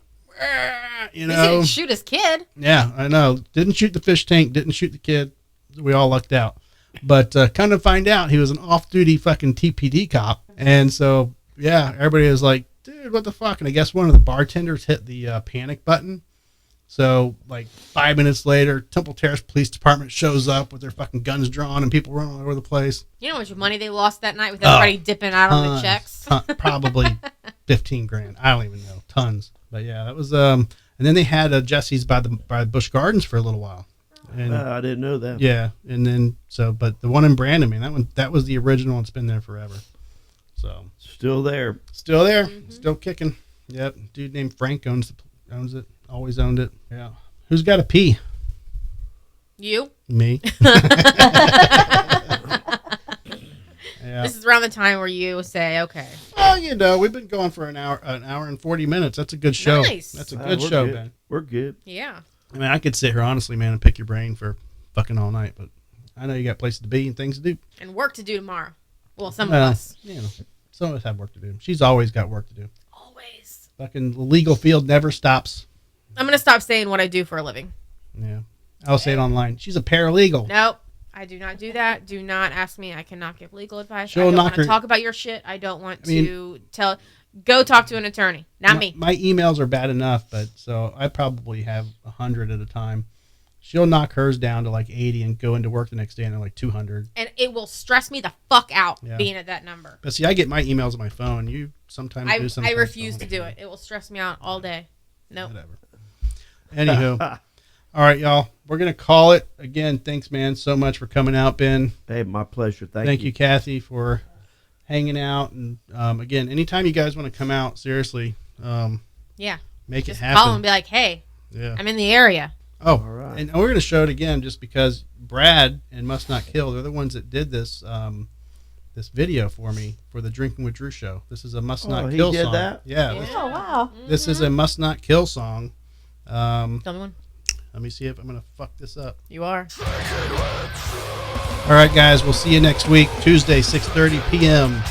He didn't shoot his kid. Yeah, I know. Didn't shoot the fish tank, didn't shoot the kid. We all lucked out. But kind of find out he was an off-duty fucking TPD cop. And so, yeah, everybody was like, dude, what the fuck? And I guess one of the bartenders hit the panic button. So, like, 5 minutes later, Temple Terrace Police Department shows up with their fucking guns drawn and people running all over the place. You know how much money they lost that night with everybody dipping out on the checks? Probably 15 grand. I don't even know. Tons. But, yeah, that was... and then they had Jesse's by Busch Gardens for a little while. And, I didn't know that. Yeah, and then but the one in Brandon, man, that was the original. It's been there forever. So still there, still kicking. Yep, dude named Frank owns it. Always owned it. Yeah. Who's got a pee? You. Me. Yeah. This is around the time where you say, okay. Well, we've been going for an hour and 40 minutes. That's a good show. Nice. That's a good show, good. Ben. We're good. Yeah. I mean, I could sit here honestly, man, and pick your brain for fucking all night, but I know you got places to be and things to do. And work to do tomorrow. Well, some of us. Some of us have work to do. She's always got work to do. Always. Fucking the legal field never stops. I'm going to stop saying what I do for a living. Yeah. I'll say it online. She's a paralegal. Nope. I do not do that. Do not ask me. I cannot give legal advice. She'll I don't knock want to her- talk about your shit. I don't want to tell. Go talk to an attorney. Not me. My emails are bad enough, but so I probably have 100 at a time. She'll knock hers down to like 80 and go into work the next day and they're like 200. And it will stress me the fuck out Yeah. being at that number. But see, I get my emails on my phone. You sometimes do something. I refuse to do it. It will stress me out all day. Nope. Whatever. Anywho. All right, y'all. We're going to call it. Again, thanks, man, so much for coming out, Ben. Hey, my pleasure. Thank you, Kathy, for hanging out. And again, anytime you guys want to come out, seriously, Yeah. make Just it happen. call and be like, hey, Yeah. I'm in the area. Oh, All right. and we're going to show it again just because Brad and Must Not Kill, they're the ones that did this this video for me for the Drinking with Drew show. This is a Must Not he Kill did song. that? Yeah. Oh, wow. This is a Must Not Kill song. Tell me one. Let me see if I'm gonna fuck this up. You are. All right, guys. We'll see you next week, Tuesday, 6:30 p.m.